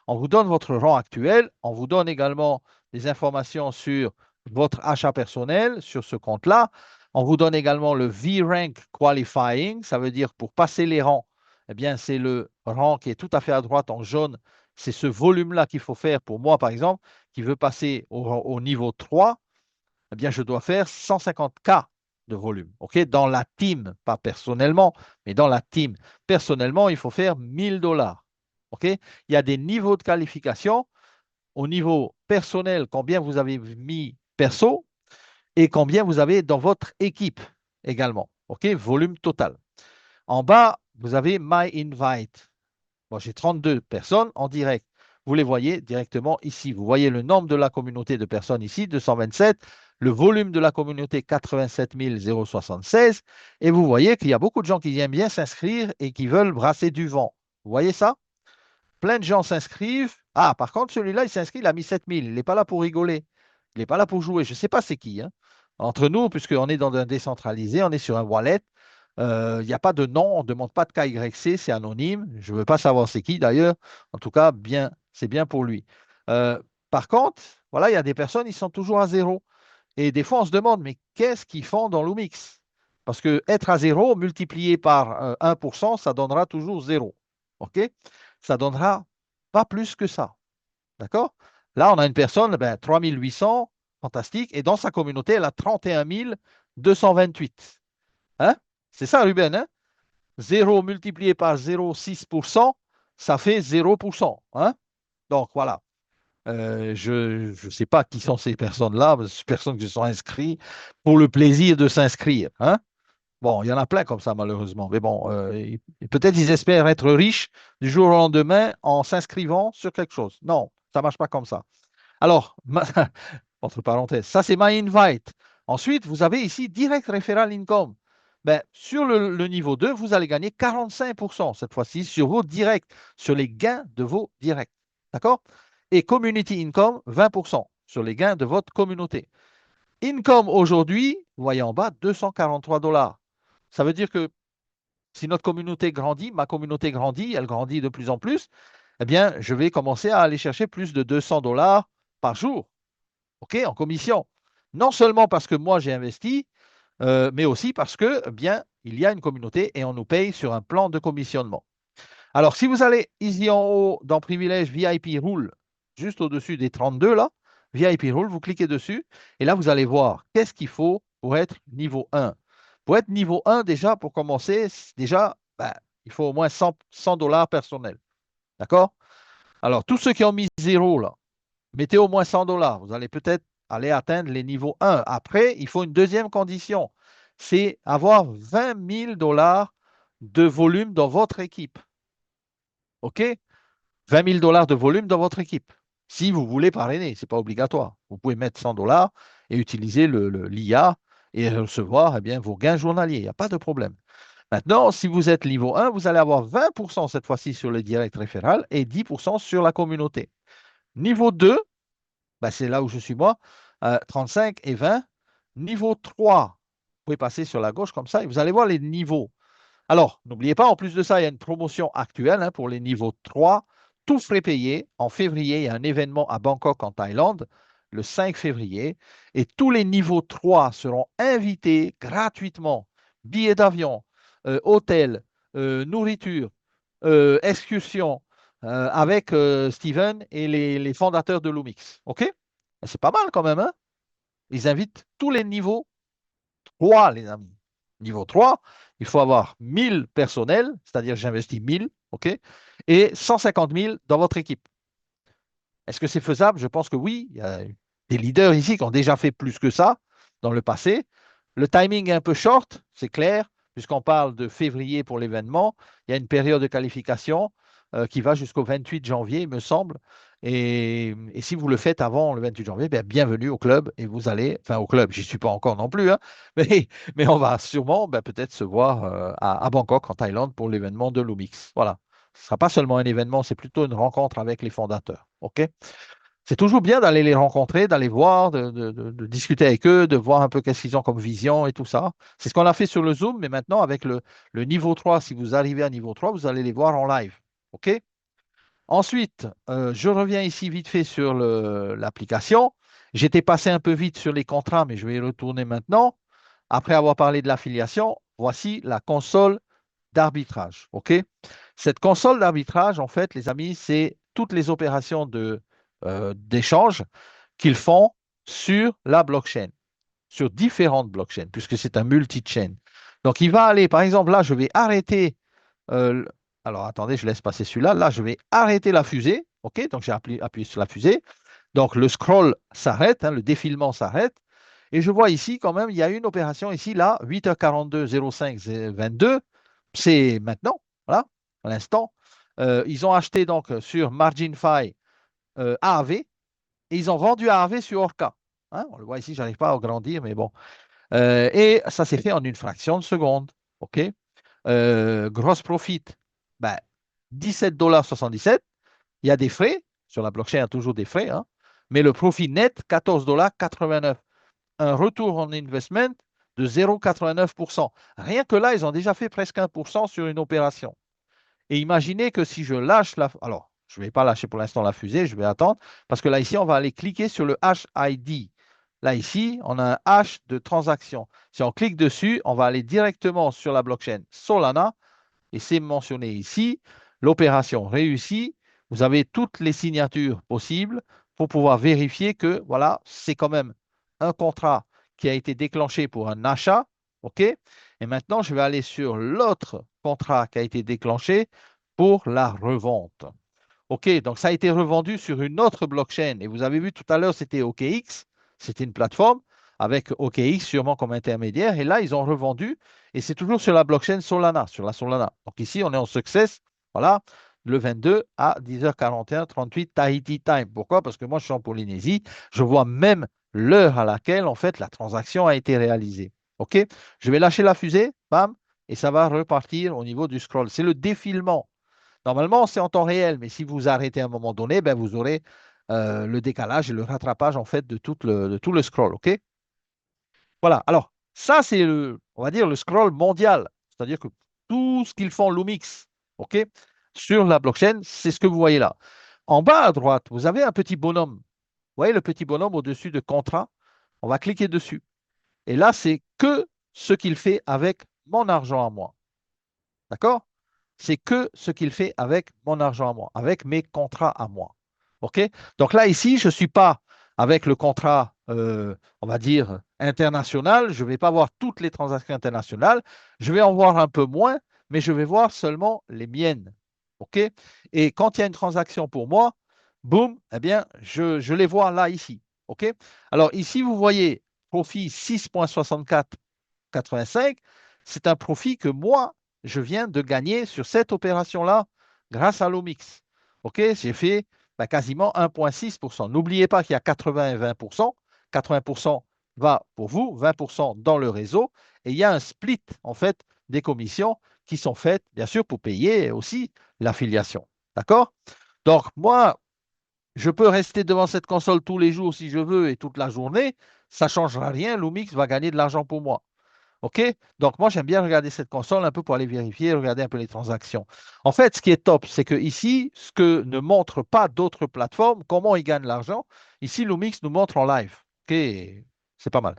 On vous donne votre rang actuel. On vous donne également des informations sur votre achat personnel sur ce compte-là. On vous donne également le V-Rank Qualifying. Ça veut dire pour passer les rangs, eh bien, c'est le rang qui est tout à fait à droite en jaune. C'est ce volume-là qu'il faut faire pour moi, par exemple, qui veut passer au niveau 3, eh bien, je dois faire 150K de volume. OK? Dans la team, pas personnellement, mais dans la team. Personnellement, il faut faire 1000 $. OK? Il y a des niveaux de qualification. Au niveau personnel, combien vous avez mis perso et combien vous avez dans votre équipe également. OK? Volume total. En bas, vous avez My Invite. Moi, j'ai 32 personnes en direct. Vous les voyez directement ici. Vous voyez le nombre de la communauté de personnes ici, 227, le volume de la communauté, 87 076. Et vous voyez qu'il y a beaucoup de gens qui aiment bien s'inscrire et qui veulent brasser du vent. Vous voyez ça? Plein de gens s'inscrivent. Ah, par contre, celui-là, il s'inscrit, il a mis 7000. Il n'est pas là pour rigoler. Il n'est pas là pour jouer. Je ne sais pas c'est qui, hein. Entre nous, puisqu'on est dans un décentralisé, on est sur un wallet. Il n'y a pas de nom, on ne demande pas de KYC, c'est anonyme. Je ne veux pas savoir c'est qui d'ailleurs. En tout cas, bien, c'est bien pour lui. Euh, Par contre, voilà, il y a des personnes, ils sont toujours à zéro. Et des fois, on se demande, mais qu'est-ce qu'ils font dans l'Umix? Parce que être à zéro multiplié par 1%, ça donnera toujours zéro. OK? Ça donnera pas plus que ça. D'accord? Là, on a une personne, ben, 3800, fantastique. Et dans sa communauté, elle a 31 228. Hein? C'est ça, Ruben, hein? 0 multiplié par 0,6%, ça fait 0%. Hein? Donc, voilà. Je ne sais pas qui sont ces personnes-là, mais ces personnes qui se sont inscrites pour le plaisir de s'inscrire. Hein? Bon, il y en a plein comme ça, malheureusement. Mais bon, peut-être ils espèrent être riches du jour au lendemain en s'inscrivant sur quelque chose. Non, ça ne marche pas comme ça. Alors, entre parenthèses, ça c'est My Invite. Ensuite, vous avez ici Direct Referral Income. Ben, sur le niveau 2, vous allez gagner 45% cette fois-ci sur vos directs, sur les gains de vos directs. D'accord? Et Community Income, 20% sur les gains de votre communauté. Income aujourd'hui, vous voyez en bas, 243 $. Ça veut dire que si notre communauté grandit, ma communauté grandit, elle grandit de plus en plus, eh bien, je vais commencer à aller chercher plus de 200 $ par jour, OK, en commission. Non seulement parce que moi j'ai investi, mais aussi parce que, eh bien, il y a une communauté et on nous paye sur un plan de commissionnement. Alors, si vous allez ici en haut dans Privilège VIP Rule, juste au-dessus des 32 là, VIP Rule, vous cliquez dessus et là, vous allez voir qu'est-ce qu'il faut pour être niveau 1. Pour être niveau 1, déjà, pour commencer, déjà, ben, il faut au moins 100 $ personnels. D'accord? Alors, tous ceux qui ont mis 0 là, mettez au moins 100 $. Vous allez peut-être aller atteindre les niveaux 1. Après, il faut une deuxième condition, c'est avoir 20 000 $ de volume dans votre équipe. OK? 20 000 $ de volume dans votre équipe. Si vous voulez parrainer, ce n'est pas obligatoire. Vous pouvez mettre 100 $ et utiliser l'IA et recevoir eh bien, vos gains journaliers. Il n'y a pas de problème. Maintenant, si vous êtes niveau 1, vous allez avoir 20% cette fois-ci sur le direct référal et 10% sur la communauté. Niveau 2, ben, c'est là où je suis moi, 35 et 20. Niveau 3, vous pouvez passer sur la gauche comme ça et vous allez voir les niveaux. Alors, n'oubliez pas, en plus de ça, il y a une promotion actuelle pour les niveaux 3, tout frais payé. En février, il y a un événement à Bangkok, en Thaïlande, le 5 février, et tous les niveaux 3 seront invités gratuitement. Billets d'avion, hôtel, nourriture, excursion, avec Steven et les fondateurs de Lumix. OK? C'est pas mal quand même, hein? Ils invitent tous les niveaux 3, les amis. Niveau 3, il faut avoir 1000 personnels, c'est-à-dire j'investis 1000, OK, et 150 000 dans votre équipe. Est-ce que c'est faisable? Je pense que oui. Il y a des leaders ici qui ont déjà fait plus que ça dans le passé. Le timing est un peu short, c'est clair, puisqu'on parle de février pour l'événement. Il y a une période de qualification qui va jusqu'au 28 janvier, il me semble. Et si vous le faites avant le 28 janvier, bien, bienvenue au club et vous allez, enfin au club, j'y suis pas encore non plus, hein, mais on va sûrement peut-être se voir à Bangkok, en Thaïlande, pour l'événement de Lumix. Voilà. Ce ne sera pas seulement un événement, c'est plutôt une rencontre avec les fondateurs. OK? C'est toujours bien d'aller les rencontrer, d'aller voir, de discuter avec eux, de voir un peu qu'est-ce qu'ils ont comme vision et tout ça. C'est ce qu'on a fait sur le Zoom, mais maintenant avec le niveau 3, si vous arrivez à niveau 3, vous allez les voir en live. OK? Ensuite, je reviens ici vite fait sur l'application. J'étais passé un peu vite sur les contrats, mais je vais y retourner maintenant. Après avoir parlé de l'affiliation, voici la console d'arbitrage. OK? Cette console d'arbitrage, en fait, les amis, c'est toutes les opérations d'échange qu'ils font sur la blockchain, sur différentes blockchains, puisque c'est un multi-chain. Donc, il va aller, par exemple, là, je vais arrêter. euh, alors, attendez, je laisse passer celui-là. Là, je vais arrêter la fusée. OK? Donc, j'ai appuyé sur la fusée. Donc, le scroll s'arrête, hein, le défilement s'arrête. Et je vois ici, quand même, il y a une opération ici, là, 8h42, 05, 22. C'est maintenant, voilà, à l'instant. Ils ont acheté donc sur MarginFi AAV et ils ont vendu AAV sur Orca. Hein, on le voit ici, je n'arrive pas à agrandir, mais bon. Et ça s'est fait en une fraction de seconde. OK? Gross profit, ben, 17,77 $. Il y a des frais. Sur la blockchain, il y a toujours des frais. Hein, mais le profit net, 14,89 $. Un retour en investment de 0,89%. Rien que là, ils ont déjà fait presque 1% sur une opération. Et imaginez que si je lâche la... Alors, je ne vais pas lâcher pour l'instant la fusée, je vais attendre, parce que là, ici, on va aller cliquer sur le hash ID. Là, ici, on a un hash de transaction. Si on clique dessus, on va aller directement sur la blockchain Solana, et c'est mentionné ici. L'opération réussie. Vous avez toutes les signatures possibles pour pouvoir vérifier que, voilà, c'est quand même un contrat qui a été déclenché pour un achat. OK? Et maintenant, je vais aller sur l'autre contrat qui a été déclenché pour la revente. OK, donc ça a été revendu sur une autre blockchain. Et vous avez vu tout à l'heure, c'était OKX, c'était une plateforme avec OKX sûrement comme intermédiaire. Et là, ils ont revendu et c'est toujours sur la blockchain Solana, sur la Solana. Donc ici, on est en success, voilà, le 22 à 10h41, 38 Tahiti time. Pourquoi? Parce que moi, je suis en Polynésie. Je vois même l'heure à laquelle, en fait, la transaction a été réalisée. OK, je vais lâcher la fusée, bam, et ça va repartir au niveau du scroll. C'est le défilement. Normalement, c'est en temps réel, mais si vous arrêtez à un moment donné, ben, vous aurez le décalage et le rattrapage en fait de tout le scroll. OK? Voilà. Alors, ça, c'est on va dire, le scroll mondial. C'est-à-dire que tout ce qu'ils font Lumix, OK, sur la blockchain, c'est ce que vous voyez là. En bas à droite, vous avez un petit bonhomme. Vous voyez le petit bonhomme au-dessus de contrat? On va cliquer dessus. Et là, c'est que ce qu'il fait avec mon argent à moi. D'accord? C'est que ce qu'il fait avec mon argent à moi, avec mes contrats à moi. OK? Donc là, ici, je ne suis pas avec le contrat, on va dire, international. Je ne vais pas voir toutes les transactions internationales. Je vais en voir un peu moins, mais je vais voir seulement les miennes. OK? Et quand il y a une transaction pour moi, boum, eh bien, je les vois là, ici. OK? Alors ici, vous voyez profit 6,6485. C'est un profit que moi, je viens de gagner sur cette opération-là grâce à l'OMIX. OK, j'ai fait quasiment 1,6%. N'oubliez pas qu'il y a 80 et 20%. 80% va pour vous, 20% dans le réseau. Et il y a un split, en fait, des commissions qui sont faites, bien sûr, pour payer aussi l'affiliation. D'accord? Donc, moi, je peux rester devant cette console tous les jours si je veux et toute la journée. Ça ne changera rien. Lumix va gagner de l'argent pour moi. OK? Donc, moi, j'aime bien regarder cette console un peu pour aller vérifier, regarder un peu les transactions. En fait, ce qui est top, c'est que ici, ce que ne montrent pas d'autres plateformes, comment ils gagnent l'argent, ici, Lumix nous montre en live. OK? C'est pas mal.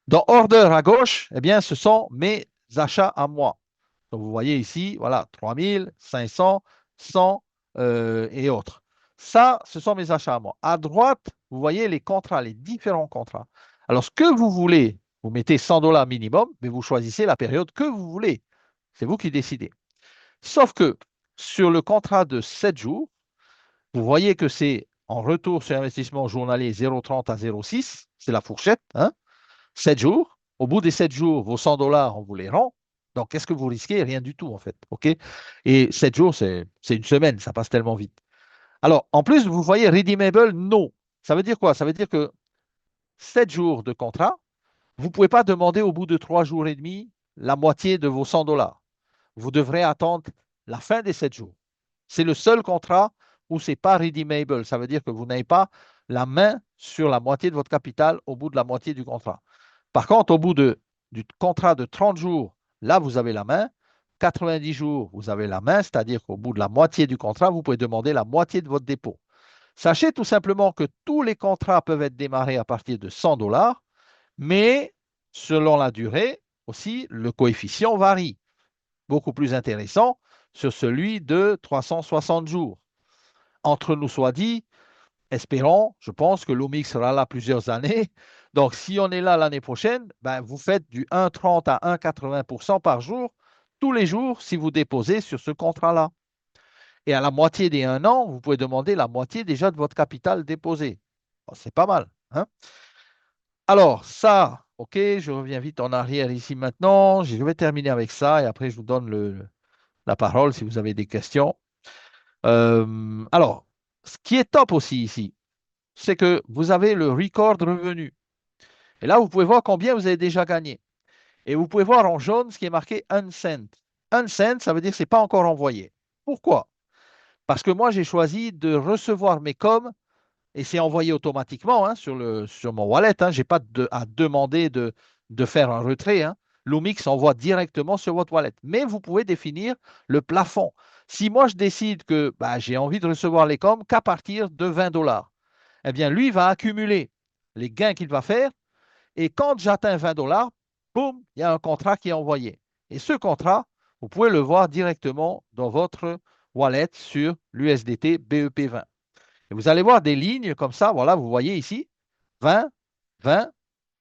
Dans Order à gauche, eh bien, ce sont mes achats à moi. Donc, vous voyez ici, voilà, 3000, 500, 100 et autres. Ça, ce sont mes achats à moi. À droite, vous voyez les contrats, les différents contrats. Alors, ce que vous voulez, vous mettez 100 $ minimum, mais vous choisissez la période que vous voulez. C'est vous qui décidez. Sauf que sur le contrat de 7 jours, vous voyez que c'est en retour sur investissement journalier 0,30 à 0,6, c'est la fourchette, hein, 7 jours. Au bout des 7 jours, vos 100 $, on vous les rend. Donc, qu'est-ce que vous risquez? Rien du tout, en fait. OK? Et 7 jours, c'est une semaine, ça passe tellement vite. Alors, en plus, vous voyez redeemable, non. Ça veut dire quoi? Ça veut dire que 7 jours de contrat, vous ne pouvez pas demander au bout de 3 jours et demi la moitié de vos 100 $. Vous devrez attendre la fin des 7 jours. C'est le seul contrat où ce n'est pas redeemable. Ça veut dire que vous n'avez pas la main sur la moitié de votre capital au bout de la moitié du contrat. Par contre, au bout du contrat de 30 jours, là, vous avez la main. 90 jours, vous avez la main, c'est-à-dire qu'au bout de la moitié du contrat, vous pouvez demander la moitié de votre dépôt. Sachez tout simplement que tous les contrats peuvent être démarrés à partir de 100 dollars, mais selon la durée aussi, le coefficient varie. Beaucoup plus intéressant sur celui de 360 jours. Entre nous soit dit, espérons, je pense que l'OMIC sera là plusieurs années. Donc, si on est là l'année prochaine, ben, vous faites du 1,30 à 1,80% par jour, tous les jours, si vous déposez sur ce contrat-là. Et à la moitié des 1 an, vous pouvez demander la moitié déjà de votre capital déposé. Bon, c'est pas mal, hein? Alors, ça, OK, je reviens vite en arrière ici maintenant. Je vais terminer avec ça et après, je vous donne la parole si vous avez des questions. Alors, ce qui est top aussi ici, c'est que vous avez le record revenu. Et là, vous pouvez voir combien vous avez déjà gagné. Et vous pouvez voir en jaune ce qui est marqué un cent. Un cent, ça veut dire que ce n'est pas encore envoyé. Pourquoi? Parce que moi, j'ai choisi de recevoir mes coms et c'est envoyé automatiquement, hein, sur mon wallet, hein. Je n'ai pas à demander de faire un retrait, hein. Lumix envoie directement sur votre wallet. Mais vous pouvez définir le plafond. Si moi, je décide que bah, j'ai envie de recevoir les coms qu'à partir de 20 dollars, eh bien, lui va accumuler les gains qu'il va faire. Et quand j'atteins 20 dollars, boum, il y a un contrat qui est envoyé. Et ce contrat, vous pouvez le voir directement dans votre wallet sur l'USDT BEP20. Et vous allez voir des lignes comme ça. Voilà, vous voyez ici 20, 20,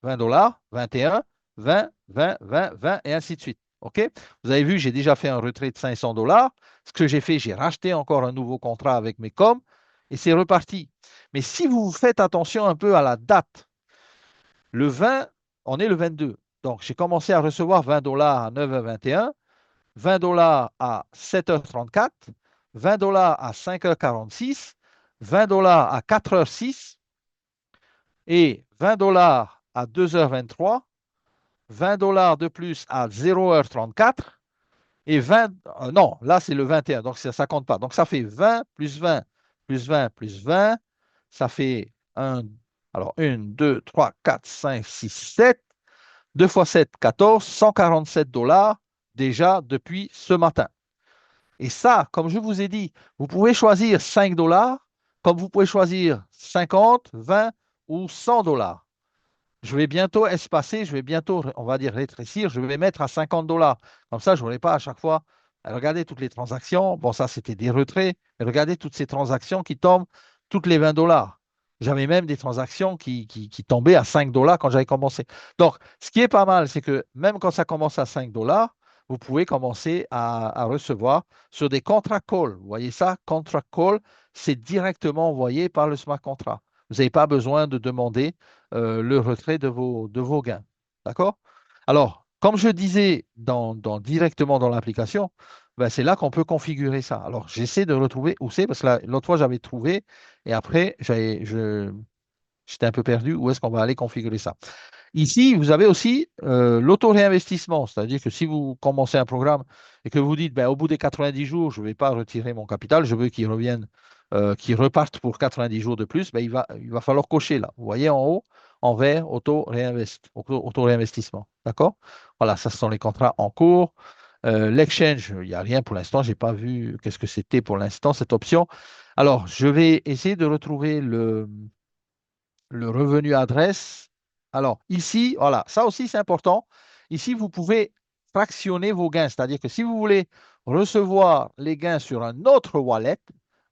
20 dollars, 21, 20, 20, 20, 20 et ainsi de suite. OK? Vous avez vu, j'ai déjà fait un retrait de 500 dollars. Ce que j'ai fait, j'ai racheté encore un nouveau contrat avec mes coms et c'est reparti. Mais si vous faites attention un peu à la date, le 20, on est le 22. Donc, j'ai commencé à recevoir 20 dollars à 9h21, 20 dollars à 7h34, 20 dollars à 5h46, 20 dollars à 4h06 et 20 dollars à 2h23, 20 dollars de plus à 0h34 et 20, non, là c'est le 21, donc ça ne compte pas. Donc ça fait 20 plus 20 plus 20 plus 20, ça fait 1, alors 1, 2, 3, 4, 5, 6, 7. 2 fois 7, 14, 147 dollars déjà depuis ce matin. Et ça, comme je vous ai dit, vous pouvez choisir 5 dollars, comme vous pouvez choisir 50, 20 ou 100 dollars. Je vais bientôt espacer, je vais bientôt, on va dire, rétrécir, je vais mettre à 50 dollars. Comme ça, je n'aurai pas à chaque fois à regarder toutes les transactions. Bon, ça, c'était des retraits. Mais regardez toutes ces transactions qui tombent toutes les 20 dollars. J'avais même des transactions qui tombaient à 5 dollars quand j'avais commencé. Donc, ce qui est pas mal, c'est que même quand ça commence à 5 dollars, vous pouvez commencer à recevoir sur des contrats call. Vous voyez ça, contract call, c'est directement envoyé par le smart contract. Vous n'avez pas besoin de demander le retrait de vos gains. D'accord? Alors, comme je disais directement dans l'application, ben, c'est là qu'on peut configurer ça. Alors, j'essaie de retrouver où c'est, parce que l'autre fois, j'avais trouvé, et après, j'étais un peu perdu. Où est-ce qu'on va aller configurer ça? Ici, vous avez aussi l'auto-réinvestissement, c'est-à-dire que si vous commencez un programme et que vous dites, ben, au bout des 90 jours, je ne vais pas retirer mon capital, je veux qu'il revienne, qu'il reparte pour 90 jours de plus, ben, il va falloir cocher là. Vous voyez en haut, en vert, auto-réinvestissement. D'accord? Voilà, ça ce sont les contrats en cours. L'exchange, il n'y a rien pour l'instant. Je n'ai pas vu qu'est-ce que c'était pour l'instant, cette option. Alors, je vais essayer de retrouver le revenu adresse. Alors, ici, voilà, ça aussi c'est important. Ici, vous pouvez fractionner vos gains, c'est-à-dire que si vous voulez recevoir les gains sur un autre wallet,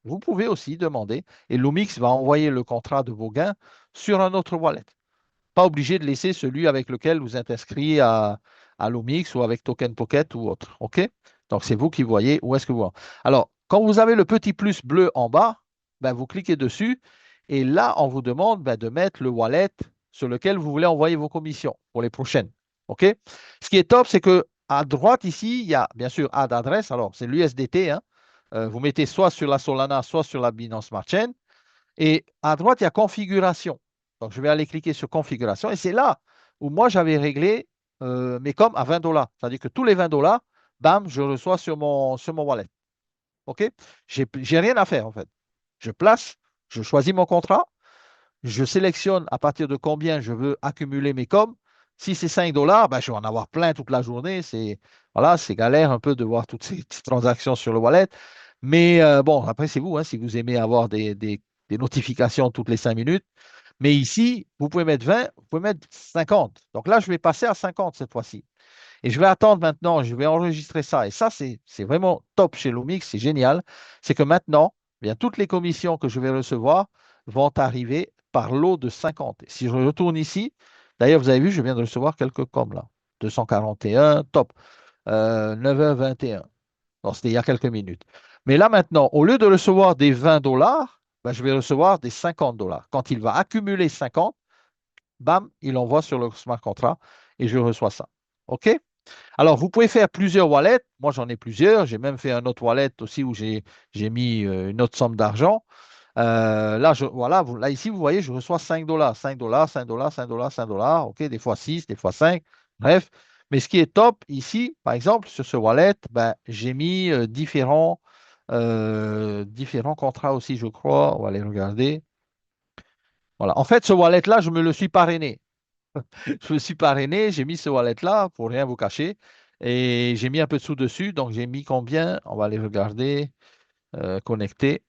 vous pouvez aussi demander et Lumix va envoyer le contrat de vos gains sur un autre wallet. Pas obligé de laisser celui avec lequel vous êtes inscrit à Lumix ou avec Token Pocket ou autre. OK? Donc, c'est vous qui voyez où est-ce que vous. Alors, quand vous avez le petit plus bleu en bas, ben, vous cliquez dessus et là, on vous demande ben, de mettre le wallet sur lequel vous voulez envoyer vos commissions pour les prochaines. OK? Ce qui est top, c'est que à droite ici, il y a bien sûr Add Adresse. Alors, c'est l'USDT, hein. Vous mettez soit sur la Solana, soit sur la Binance Smart Chain. Et à droite, il y a configuration. Donc, je vais aller cliquer sur configuration. Et c'est là où moi, j'avais réglé mes coms à 20 dollars. C'est-à-dire que tous les 20 dollars, bam, je reçois sur mon wallet. OK? J'ai rien à faire, en fait. Je place, je choisis mon contrat, je sélectionne à partir de combien je veux accumuler mes coms. Si c'est 5 dollars, ben, je vais en avoir plein toute la journée. Voilà, c'est galère un peu de voir toutes ces petites transactions sur le wallet. Mais bon, après, c'est vous, hein, si vous aimez avoir des notifications toutes les 5 minutes. Mais ici, vous pouvez mettre 20, vous pouvez mettre 50. Donc là, je vais passer à 50 cette fois-ci. Et je vais attendre maintenant, je vais enregistrer ça. Et ça, c'est vraiment top chez Lumix, c'est génial. C'est que maintenant, eh bien, toutes les commissions que je vais recevoir vont arriver par lot de 50. Si je retourne ici, d'ailleurs, vous avez vu, je viens de recevoir quelques coms là. 241, top. 9h21. Bon, c'était il y a quelques minutes. Mais là maintenant, au lieu de recevoir des 20 dollars, ben, je vais recevoir des 50 dollars. Quand il va accumuler 50, bam, il envoie sur le smart contract et je reçois ça. OK? Alors, vous pouvez faire plusieurs wallets. Moi, j'en ai plusieurs. J'ai même fait un autre wallet aussi où j'ai mis une autre somme d'argent. Là, voilà, là, ici, vous voyez, je reçois 5 dollars, 5 dollars, 5 dollars, 5 dollars, 5 dollars. OK, des fois 6, des fois 5. Bref. Mais ce qui est top ici, par exemple, sur ce wallet, ben, j'ai mis différents contrats aussi, je crois. On va aller regarder. Voilà. En fait, ce wallet-là, je me le suis parrainé. Je me suis parrainé, j'ai mis ce wallet-là pour rien vous cacher et j'ai mis un peu de sous dessus. Donc, j'ai mis combien? On va aller regarder, connecter.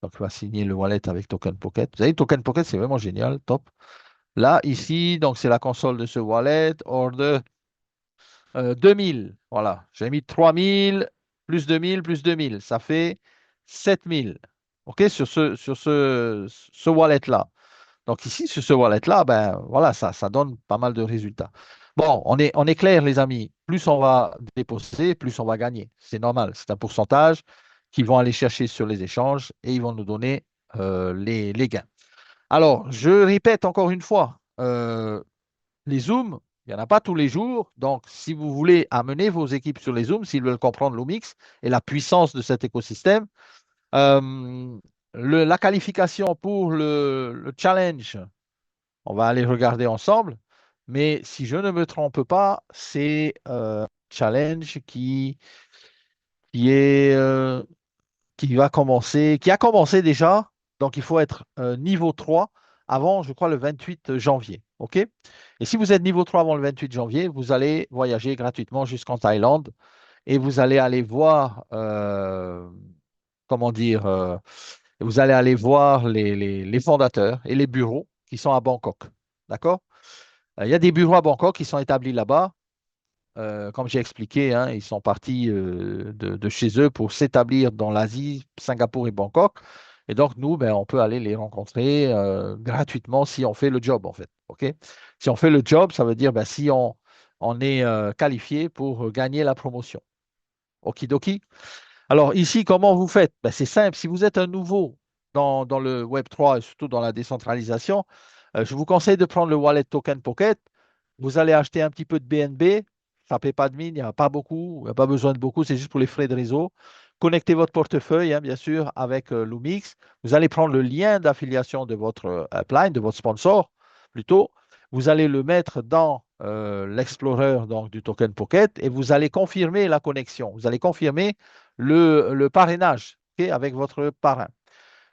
Donc, on va signer le wallet avec Token Pocket. Vous savez, Token Pocket, c'est vraiment génial, top. Là, ici, donc c'est la console de ce wallet. Order 2000. Voilà, j'ai mis 3000 plus 2000 plus 2000. Ça fait 7000. OK, sur ce wallet-là. Donc ici, sur ce wallet-là, ben voilà, ça donne pas mal de résultats. Bon, on est clair, les amis. Plus on va déposer, plus on va gagner. C'est normal. C'est un pourcentage qu'ils vont aller chercher sur les échanges et ils vont nous donner les gains. Alors, je répète encore une fois, les Zooms, il n'y en a pas tous les jours. Donc, si vous voulez amener vos équipes sur les Zooms, s'ils veulent comprendre l'Omix et la puissance de cet écosystème, euh, la qualification pour le challenge, on va aller regarder ensemble. Mais si je ne me trompe pas, c'est challenge qui est, qui va commencer, qui a commencé déjà. Donc, il faut être niveau 3 avant, je crois, le 28 janvier. OK? Et si vous êtes niveau 3 avant le 28 janvier, vous allez voyager gratuitement jusqu'en Thaïlande et vous allez aller voir, comment dire, vous allez aller voir les fondateurs et les bureaux qui sont à Bangkok. D'accord? Il y a des bureaux à Bangkok qui sont établis là-bas. Comme j'ai expliqué, hein, ils sont partis de chez eux pour s'établir dans l'Asie, Singapour et Bangkok. Et donc, nous, ben, on peut aller les rencontrer gratuitement si on fait le job, en fait. OK? Si on fait le job, ça veut dire ben, si on est qualifié pour gagner la promotion. Okidoki. Alors ici, comment vous faites? Ben, c'est simple. Si vous êtes un nouveau dans le Web3 et surtout dans la décentralisation, je vous conseille de prendre le wallet Token Pocket. Vous allez acheter un petit peu de BNB. Ça ne paie pas de mine, il n'y a pas beaucoup, il n'y a pas besoin de beaucoup, c'est juste pour les frais de réseau. Connectez votre portefeuille, hein, bien sûr, avec Lumix. Vous allez prendre le lien d'affiliation de votre upline, de votre sponsor, plutôt. Vous allez le mettre dans l'Explorer donc, du Token Pocket et vous allez confirmer la connexion. Vous allez confirmer le parrainage, ok, avec votre parrain.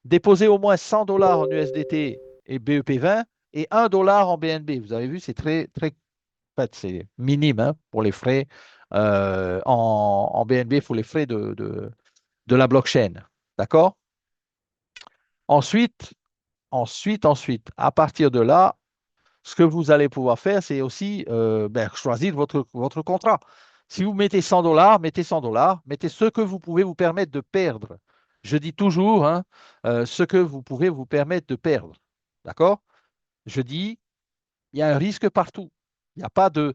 Déposez au moins 100 dollars en USDT et BEP20 et 1 dollar en BNB. Vous avez vu, c'est très, très, en fait, c'est minime hein, pour les frais. En BNB, pour les frais de la blockchain. D'accord? Ensuite, ensuite, à partir de là, ce que vous allez pouvoir faire, c'est aussi ben, choisir votre contrat. Si vous mettez 100 dollars, mettez 100 dollars, mettez ce que vous pouvez vous permettre de perdre. Je dis toujours hein, ce que vous pouvez vous permettre de perdre. D'accord? Je dis, il y a un risque partout. Il n'y a pas de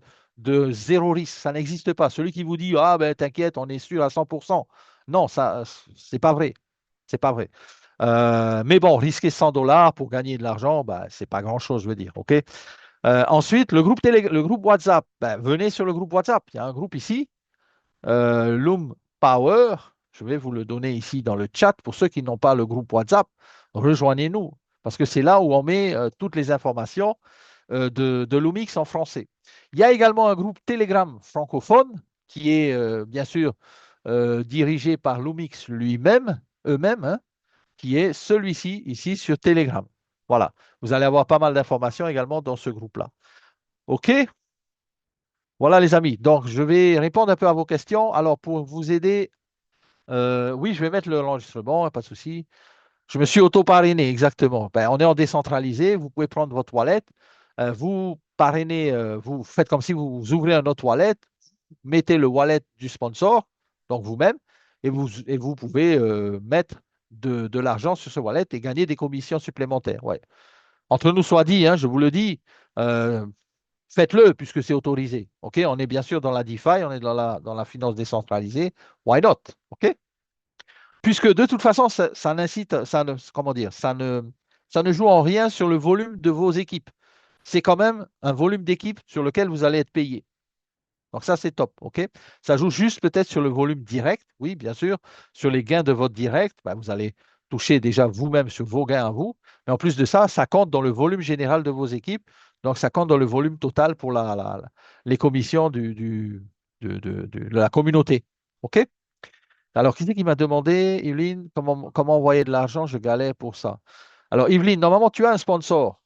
zéro risque. Ça n'existe pas. Celui qui vous dit, ah ben t'inquiète, on est sûr à 100%. Non, ça, c'est pas vrai. C'est pas vrai. Mais bon, risquer 100 dollars pour gagner de l'argent, ben, c'est pas grand-chose, je veux dire. OK? Ensuite, le groupe WhatsApp. Ben, venez sur le groupe WhatsApp. Il y a un groupe ici, Loom Power. Je vais vous le donner ici dans le chat. Pour ceux qui n'ont pas le groupe WhatsApp, rejoignez-nous. Parce que c'est là où on met toutes les informations de Lumix en français. Il y a également un groupe Telegram francophone qui est bien sûr dirigé par Lumix lui-même, eux-mêmes, hein, qui est celui-ci, ici, sur Telegram. Voilà. Vous allez avoir pas mal d'informations également dans ce groupe-là. OK? Voilà, les amis. Donc, je vais répondre un peu à vos questions. Alors, pour vous aider, oui, je vais mettre l'enregistrement, hein, pas de souci. Je me suis auto-parrainé, exactement. Ben, on est en décentralisé. Vous pouvez prendre votre wallet. Vous parrainez, vous faites comme si vous ouvrez un autre wallet, mettez le wallet du sponsor, donc vous-même, et vous pouvez mettre de l'argent sur ce wallet et gagner des commissions supplémentaires. Ouais. Entre nous soit dit, hein, je vous le dis, euh, faites-le puisque c'est autorisé. OK? On est bien sûr dans la DeFi, on est dans la finance décentralisée. Why not? OK? Puisque de toute façon, ça n'incite, ça ne, comment dire, ça ne joue en rien sur le volume de vos équipes. C'est quand même un volume d'équipe sur lequel vous allez être payé. Donc ça, c'est top. OK? Ça joue juste peut-être sur le volume direct, oui, bien sûr. Sur les gains de votre direct, ben, vous allez toucher déjà vous-même sur vos gains à vous. Mais en plus de ça, ça compte dans le volume général de vos équipes. Donc ça compte dans le volume total pour les commissions de la communauté. OK? Alors, qui c'est qui m'a demandé, Yveline, comment envoyer de l'argent? Je galère pour ça. Alors, Yveline, normalement, tu as un sponsor.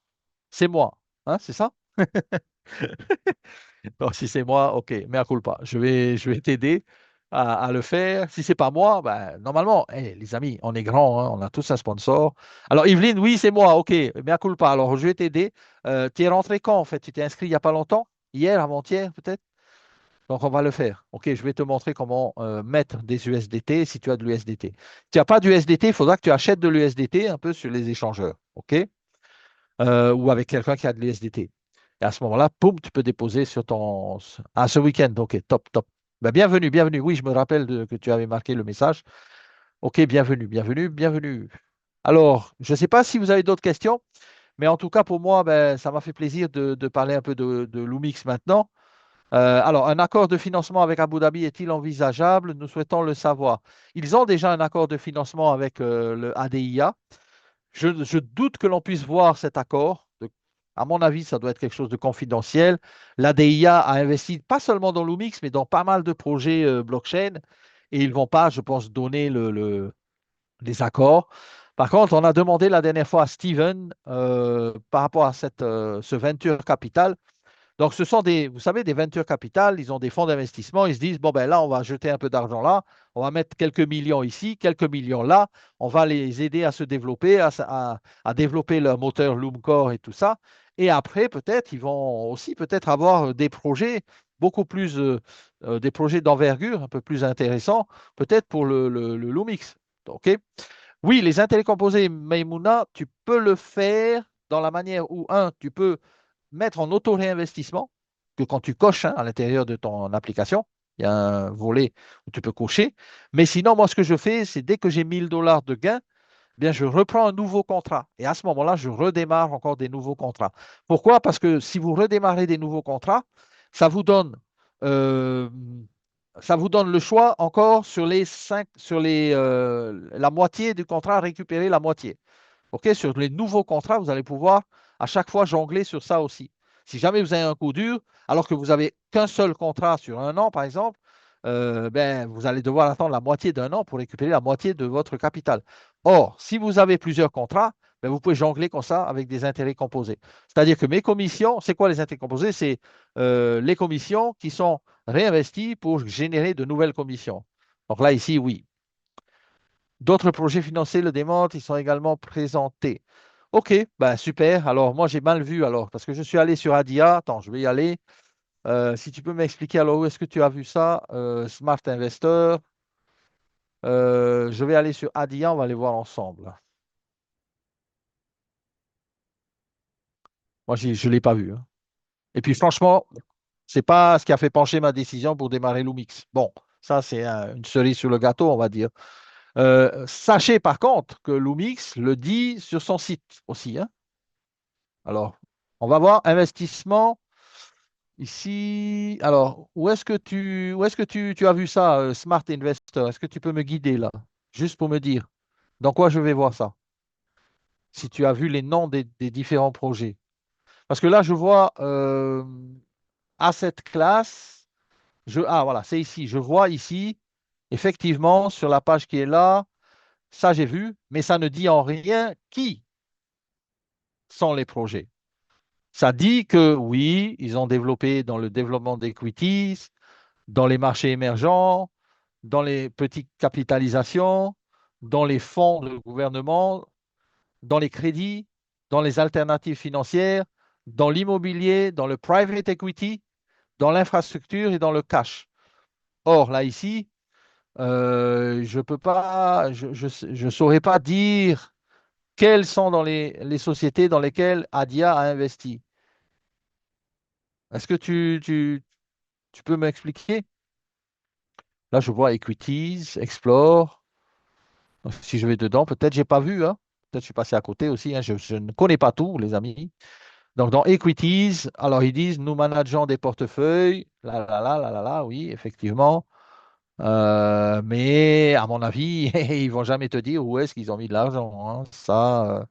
C'est moi. Hein, c'est ça? Non, si c'est moi, ok, mea culpa. Je vais t'aider à le faire. Si c'est pas moi, ben, normalement, les amis, on est grands, hein, on a tous un sponsor. Alors, Yveline, oui, c'est moi, ok, mea culpa. Alors, je vais t'aider. Tu es rentré quand, en fait? Tu t'es inscrit il n'y a pas longtemps? Hier, avant-hier, peut-être? Donc, on va le faire. Ok, je vais te montrer comment mettre des USDT si tu as de l'USDT. Si tu n'as pas d'USDT, il faudra que tu achètes de l'USDT un peu sur les échangeurs. Ok? Ou avec quelqu'un qui a de l'USDT. Et à ce moment-là, poum, tu peux déposer sur ton. Ah, ce week-end. Ok, top, top. Ben, bienvenue, bienvenue. Oui, je me rappelle que tu avais marqué le message. Ok, bienvenue, bienvenue, bienvenue. Alors, je ne sais pas si vous avez d'autres questions, mais en tout cas, pour moi, ben, ça m'a fait plaisir de parler un peu de Lumix maintenant. Alors, un accord de financement avec Abu Dhabi est-il envisageable? Nous souhaitons le savoir. Ils ont déjà un accord de financement avec le ADIA. Je doute que l'on puisse voir cet accord. À mon avis, ça doit être quelque chose de confidentiel. L'ADIA a investi pas seulement dans Lumix, mais dans pas mal de projets blockchain. Et ils ne vont pas, je pense, donner les accords. Par contre, on a demandé la dernière fois à Steven par rapport à ce venture capital. Donc, ce sont vous savez, des venture capital, ils ont des fonds d'investissement, ils se disent, bon, ben là, on va jeter un peu d'argent là, on va mettre quelques millions ici, quelques millions là, on va les aider à se développer, à développer leur moteur Loomcore et tout ça. Et après, peut-être, ils vont aussi peut-être avoir des projets beaucoup plus, des projets d'envergure, un peu plus intéressants, peut-être pour le Loomix. OK? Oui, les intérêts composés, Maimouna, tu peux le faire dans la manière où, un, tu peux mettre en auto-réinvestissement, que quand tu coches hein, à l'intérieur de ton application, il y a un volet où tu peux cocher. Mais sinon, moi, ce que je fais, c'est dès que j'ai 1000 $ de gain, eh bien, je reprends un nouveau contrat. Et à ce moment-là, je redémarre encore des nouveaux contrats. Pourquoi? Parce que si vous redémarrez des nouveaux contrats, ça vous donne, euh, ça vous donne le choix encore sur les la moitié du contrat, récupérer la moitié. OK, sur les nouveaux contrats, vous allez pouvoir à chaque fois jongler sur ça aussi. Si jamais vous avez un coup dur, alors que vous n'avez qu'un seul contrat sur un an, par exemple, ben, vous allez devoir attendre la moitié d'un an pour récupérer la moitié de votre capital. Or, si vous avez plusieurs contrats, ben, vous pouvez jongler comme ça avec des intérêts composés. C'est-à-dire que mes commissions, c'est quoi les intérêts composés? C'est les commissions qui sont réinvesties pour générer de nouvelles commissions. Donc là, ici, oui. D'autres projets financiers le démontrent, ils sont également présentés. Ok, ben super. Alors moi j'ai mal vu alors, parce que je suis allé sur Adia. Attends, je vais y aller. Si tu peux m'expliquer alors où est-ce que tu as vu ça? Smart Investor. Je vais aller sur Adia, on va aller voir ensemble. Moi je ne l'ai pas vu. Hein. Et puis franchement, c'est pas ce qui a fait pencher ma décision pour démarrer Lumix. Bon, ça c'est une cerise sur le gâteau, on va dire. Sachez par contre que Lumix le dit sur son site aussi. Hein. Alors, on va voir investissement ici. Alors, où est-ce que tu as vu ça, Smart Investor? Est-ce que tu peux me guider là, juste pour me dire dans quoi je vais voir ça? Si tu as vu les noms des différents projets. Parce que là, je vois asset class. Ah, voilà, c'est ici. Je vois ici. Effectivement, sur la page qui est là, ça j'ai vu, mais ça ne dit en rien qui sont les projets. Ça dit que oui, ils ont développé dans le développement d'equities, dans les marchés émergents, dans les petites capitalisations, dans les fonds de gouvernement, dans les crédits, dans les alternatives financières, dans l'immobilier, dans le private equity, dans l'infrastructure et dans le cash. Or, là, ici, je peux pas, je saurais pas dire quelles sont dans les sociétés dans lesquelles Adia a investi. Est-ce que tu peux m'expliquer? Là, je vois Equities, Explore. Donc, si je vais dedans, peut-être j'ai pas vu, hein. Peut-être je suis passé à côté aussi, hein. Je ne connais pas tout, les amis. Donc, dans Equities, alors ils disent, nous manageons des portefeuilles. Là, là, là, là, là, là, oui, effectivement. Mais à mon avis, ils vont jamais te dire où est-ce qu'ils ont mis de l'argent, hein. Ça,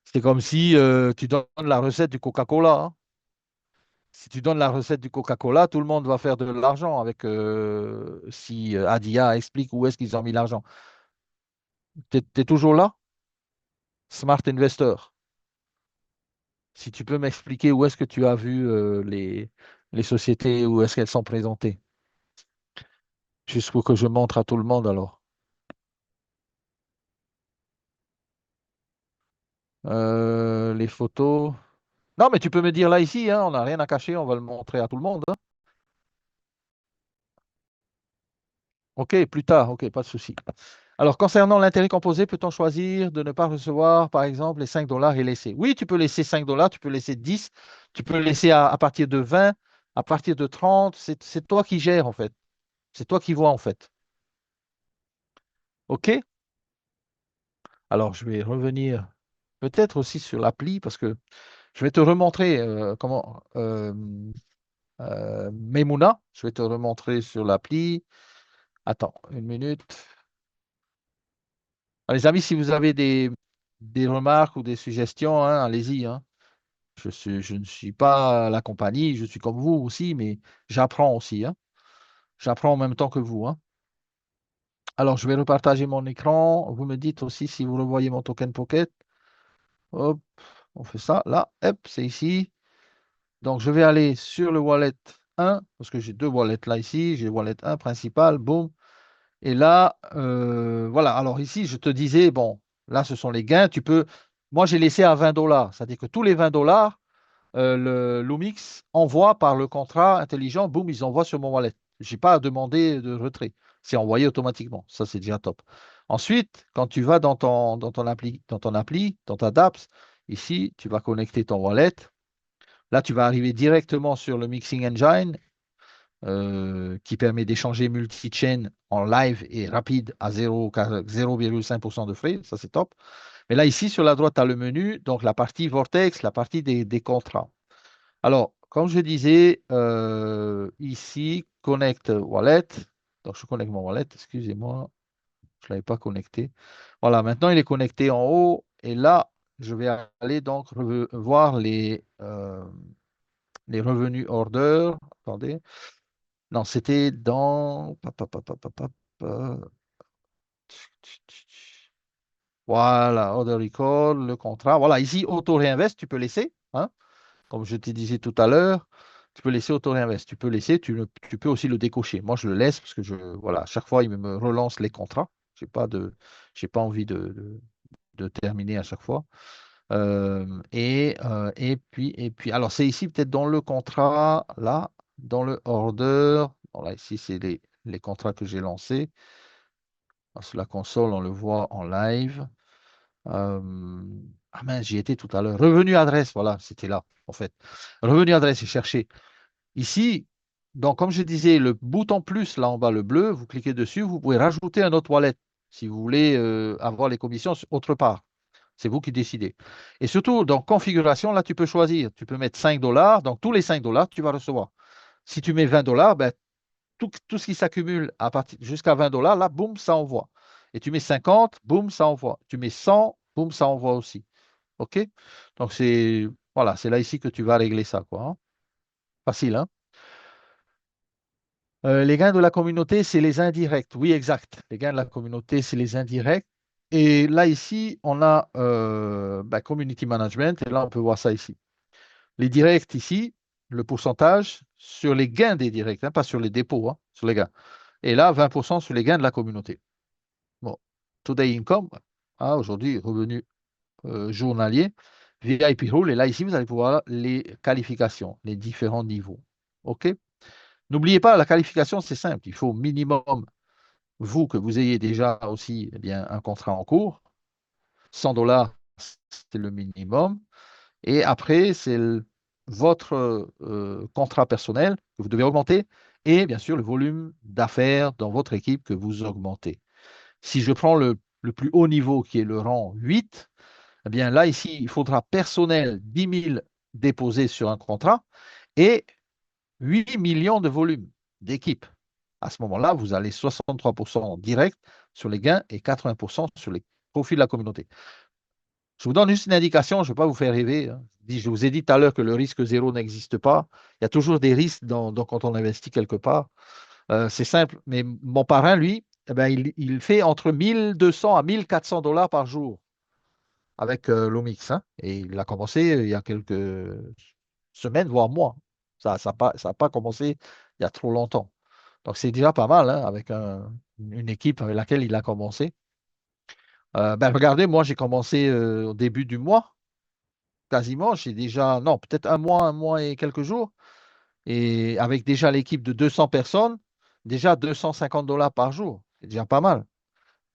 c'est comme si tu donnes la recette du Coca-Cola, hein. Si tu donnes la recette du Coca-Cola, tout le monde va faire de l'argent avec si Adia explique où est-ce qu'ils ont mis l'argent. Tu es toujours là? Smart Investor. Si tu peux m'expliquer où est-ce que tu as vu les sociétés, où est-ce qu'elles sont présentées, juste pour que je montre à tout le monde alors. Les photos. Non, mais tu peux me dire là ici, hein, on n'a rien à cacher, on va le montrer à tout le monde, hein. OK, plus tard, OK, pas de souci. Alors, concernant l'intérêt composé, peut-on choisir de ne pas recevoir, par exemple, les 5 dollars et laisser? Oui, tu peux laisser 5 dollars, tu peux laisser 10, tu peux laisser à partir de 20, à partir de 30. C'est toi qui gères, en fait. C'est toi qui vois, en fait. OK? Alors, je vais revenir peut-être aussi sur l'appli parce que je vais te remontrer comment Memouna. Je vais te remontrer sur l'appli. Attends une minute. Ah, les amis, si vous avez des remarques ou des suggestions, hein, allez-y, hein. Je ne suis pas la compagnie, je suis comme vous aussi, mais j'apprends aussi, hein. J'apprends en même temps que vous, hein. Alors, je vais repartager mon écran. Vous me dites aussi si vous revoyez mon token Pocket. Hop, on fait ça. Là, hop, c'est ici. Donc, je vais aller sur le wallet 1, parce que j'ai deux wallets là ici. J'ai le wallet 1 principal, boum. Et là, voilà. Alors ici, je te disais, bon, là, ce sont les gains. Moi, j'ai laissé à 20 dollars. C'est-à-dire que tous les 20 dollars, le Lumix envoie par le contrat intelligent, boum, ils envoient sur mon wallet. Je n'ai pas à demander de retrait. C'est envoyé automatiquement. Ça, c'est déjà top. Ensuite, quand tu vas dans ton appli, dans ta dApps, ici, tu vas connecter ton wallet. Là, tu vas arriver directement sur le Mixing Engine qui permet d'échanger multi-chain en live et rapide à 0,5% de frais. Ça, c'est top. Mais là, ici, sur la droite, tu as le menu, donc la partie Vortex, la partie des contrats. Alors, comme je disais, ici, Connect Wallet. Donc, je connecte mon wallet, excusez-moi, je ne l'avais pas connecté. Voilà, maintenant, il est connecté en haut. Et là, je vais aller donc voir les revenus order. Attendez. Non, c'était dans. Voilà, order record, le contrat. Voilà, ici, auto réinvest, tu peux laisser, hein. Comme je te disais tout à l'heure, tu peux laisser auto-réinvest. Tu peux laisser, tu peux aussi le décocher. Moi, je le laisse parce que voilà, à chaque fois, il me relance les contrats. J'ai pas envie de terminer à chaque fois. Et puis, alors c'est ici peut-être dans le contrat, là, dans le order. Voilà, ici, c'est les contrats que j'ai lancés. Sur la console, on le voit en live. Ah mince, j'y étais tout à l'heure. Revenu adresse, voilà, c'était là, en fait. Revenu adresse, j'ai cherché. Ici, donc comme je disais, le bouton plus là en bas, le bleu, vous cliquez dessus, vous pouvez rajouter un autre wallet si vous voulez avoir les commissions autre part. C'est vous qui décidez. Et surtout, dans configuration, là, tu peux choisir. Tu peux mettre 5 dollars. Donc, tous les 5 dollars, tu vas recevoir. Si tu mets 20 dollars, ben, tout ce qui s'accumule à partir jusqu'à 20 dollars, là, boum, ça envoie. Et tu mets 50, boum, ça envoie. Tu mets 100, boum, ça envoie aussi. OK? Donc, voilà, c'est là ici que tu vas régler ça, quoi, hein. Facile, hein? Les gains de la communauté, c'est les indirects. Oui, exact. Les gains de la communauté, c'est les indirects. Et là, ici, on a Community Management. Et là, on peut voir ça ici. Les directs, ici, le pourcentage sur les gains des directs, hein, pas sur les dépôts, hein, sur les gains. Et là, 20% sur les gains de la communauté. Bon, Today Income, aujourd'hui, revenu journalier, VIP Rule. Et là, ici, vous allez pouvoir les qualifications, les différents niveaux. OK? N'oubliez pas, la qualification, c'est simple. Il faut au minimum, vous, que vous ayez déjà aussi eh bien, un contrat en cours. 100 dollars, c'est le minimum. Et après, c'est votre contrat personnel que vous devez augmenter et bien sûr le volume d'affaires dans votre équipe que vous augmentez. Si je prends le plus haut niveau qui est le rang 8, eh bien là, ici, il faudra personnel 10 000 déposés sur un contrat et 8 millions de volume d'équipe. À ce moment-là, vous allez 63% direct sur les gains et 80% sur les profits de la communauté. Je vous donne juste une indication, je ne vais pas vous faire rêver, hein. Je vous ai dit tout à l'heure que le risque zéro n'existe pas. Il y a toujours des risques quand on investit quelque part. C'est simple, mais mon parrain, lui, eh ben, il fait entre 1200 à 1400 dollars par jour avec l'Omix, hein. Et il a commencé il y a quelques semaines, voire mois. Ça a pas commencé il y a trop longtemps. Donc c'est déjà pas mal, hein, avec une équipe avec laquelle il a commencé. Regardez, moi j'ai commencé au début du mois, quasiment. J'ai déjà, non, peut-être un mois et quelques jours. Et avec déjà l'équipe de 200 personnes, déjà 250 dollars par jour. C'est déjà pas mal.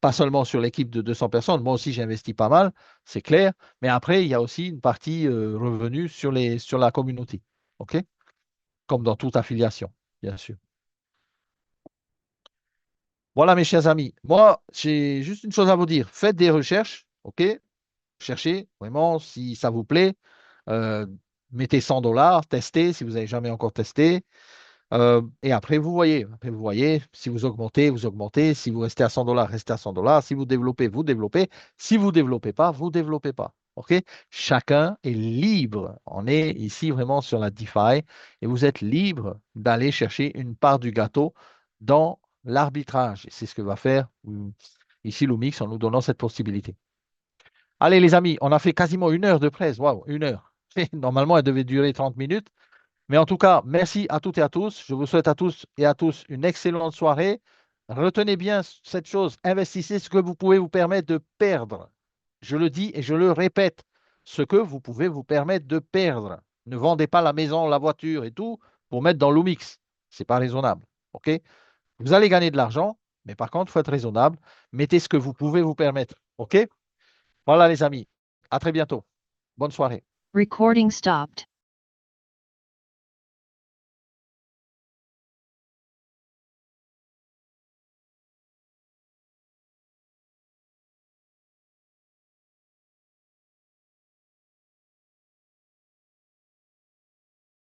Pas seulement sur l'équipe de 200 personnes, moi aussi j'investis pas mal, c'est clair. Mais après, il y a aussi une partie revenu sur la communauté. OK? Comme dans toute affiliation, bien sûr. Voilà, mes chers amis. Moi, j'ai juste une chose à vous dire. Faites des recherches, OK? Cherchez vraiment si ça vous plaît. Euh, Mettez 100 dollars, testez si vous n'avez jamais encore testé. Et après, vous voyez. Après, vous voyez, si vous augmentez, vous augmentez. Si vous restez à 100 dollars, restez à 100 dollars. Si vous développez, vous développez. Si vous ne développez pas, vous ne développez pas. OK? Chacun est libre. On est ici vraiment sur la DeFi et vous êtes libre d'aller chercher une part du gâteau dans l'arbitrage. Et c'est ce que va faire ici Lumix en nous donnant cette possibilité. Allez, les amis, on a fait quasiment une heure de presse. Waouh, une heure. Normalement, elle devait durer 30 minutes. Mais en tout cas, merci à toutes et à tous. Je vous souhaite à tous et à tous une excellente soirée. Retenez bien cette chose, investissez ce que vous pouvez vous permettre de perdre. Je le dis et je le répète, ce que vous pouvez vous permettre de perdre. Ne vendez pas la maison, la voiture et tout pour mettre dans l'Omix. Ce n'est pas raisonnable. OK? Vous allez gagner de l'argent, mais par contre, il faut être raisonnable. Mettez ce que vous pouvez vous permettre. OK? Voilà les amis. À très bientôt. Bonne soirée. Recording stopped.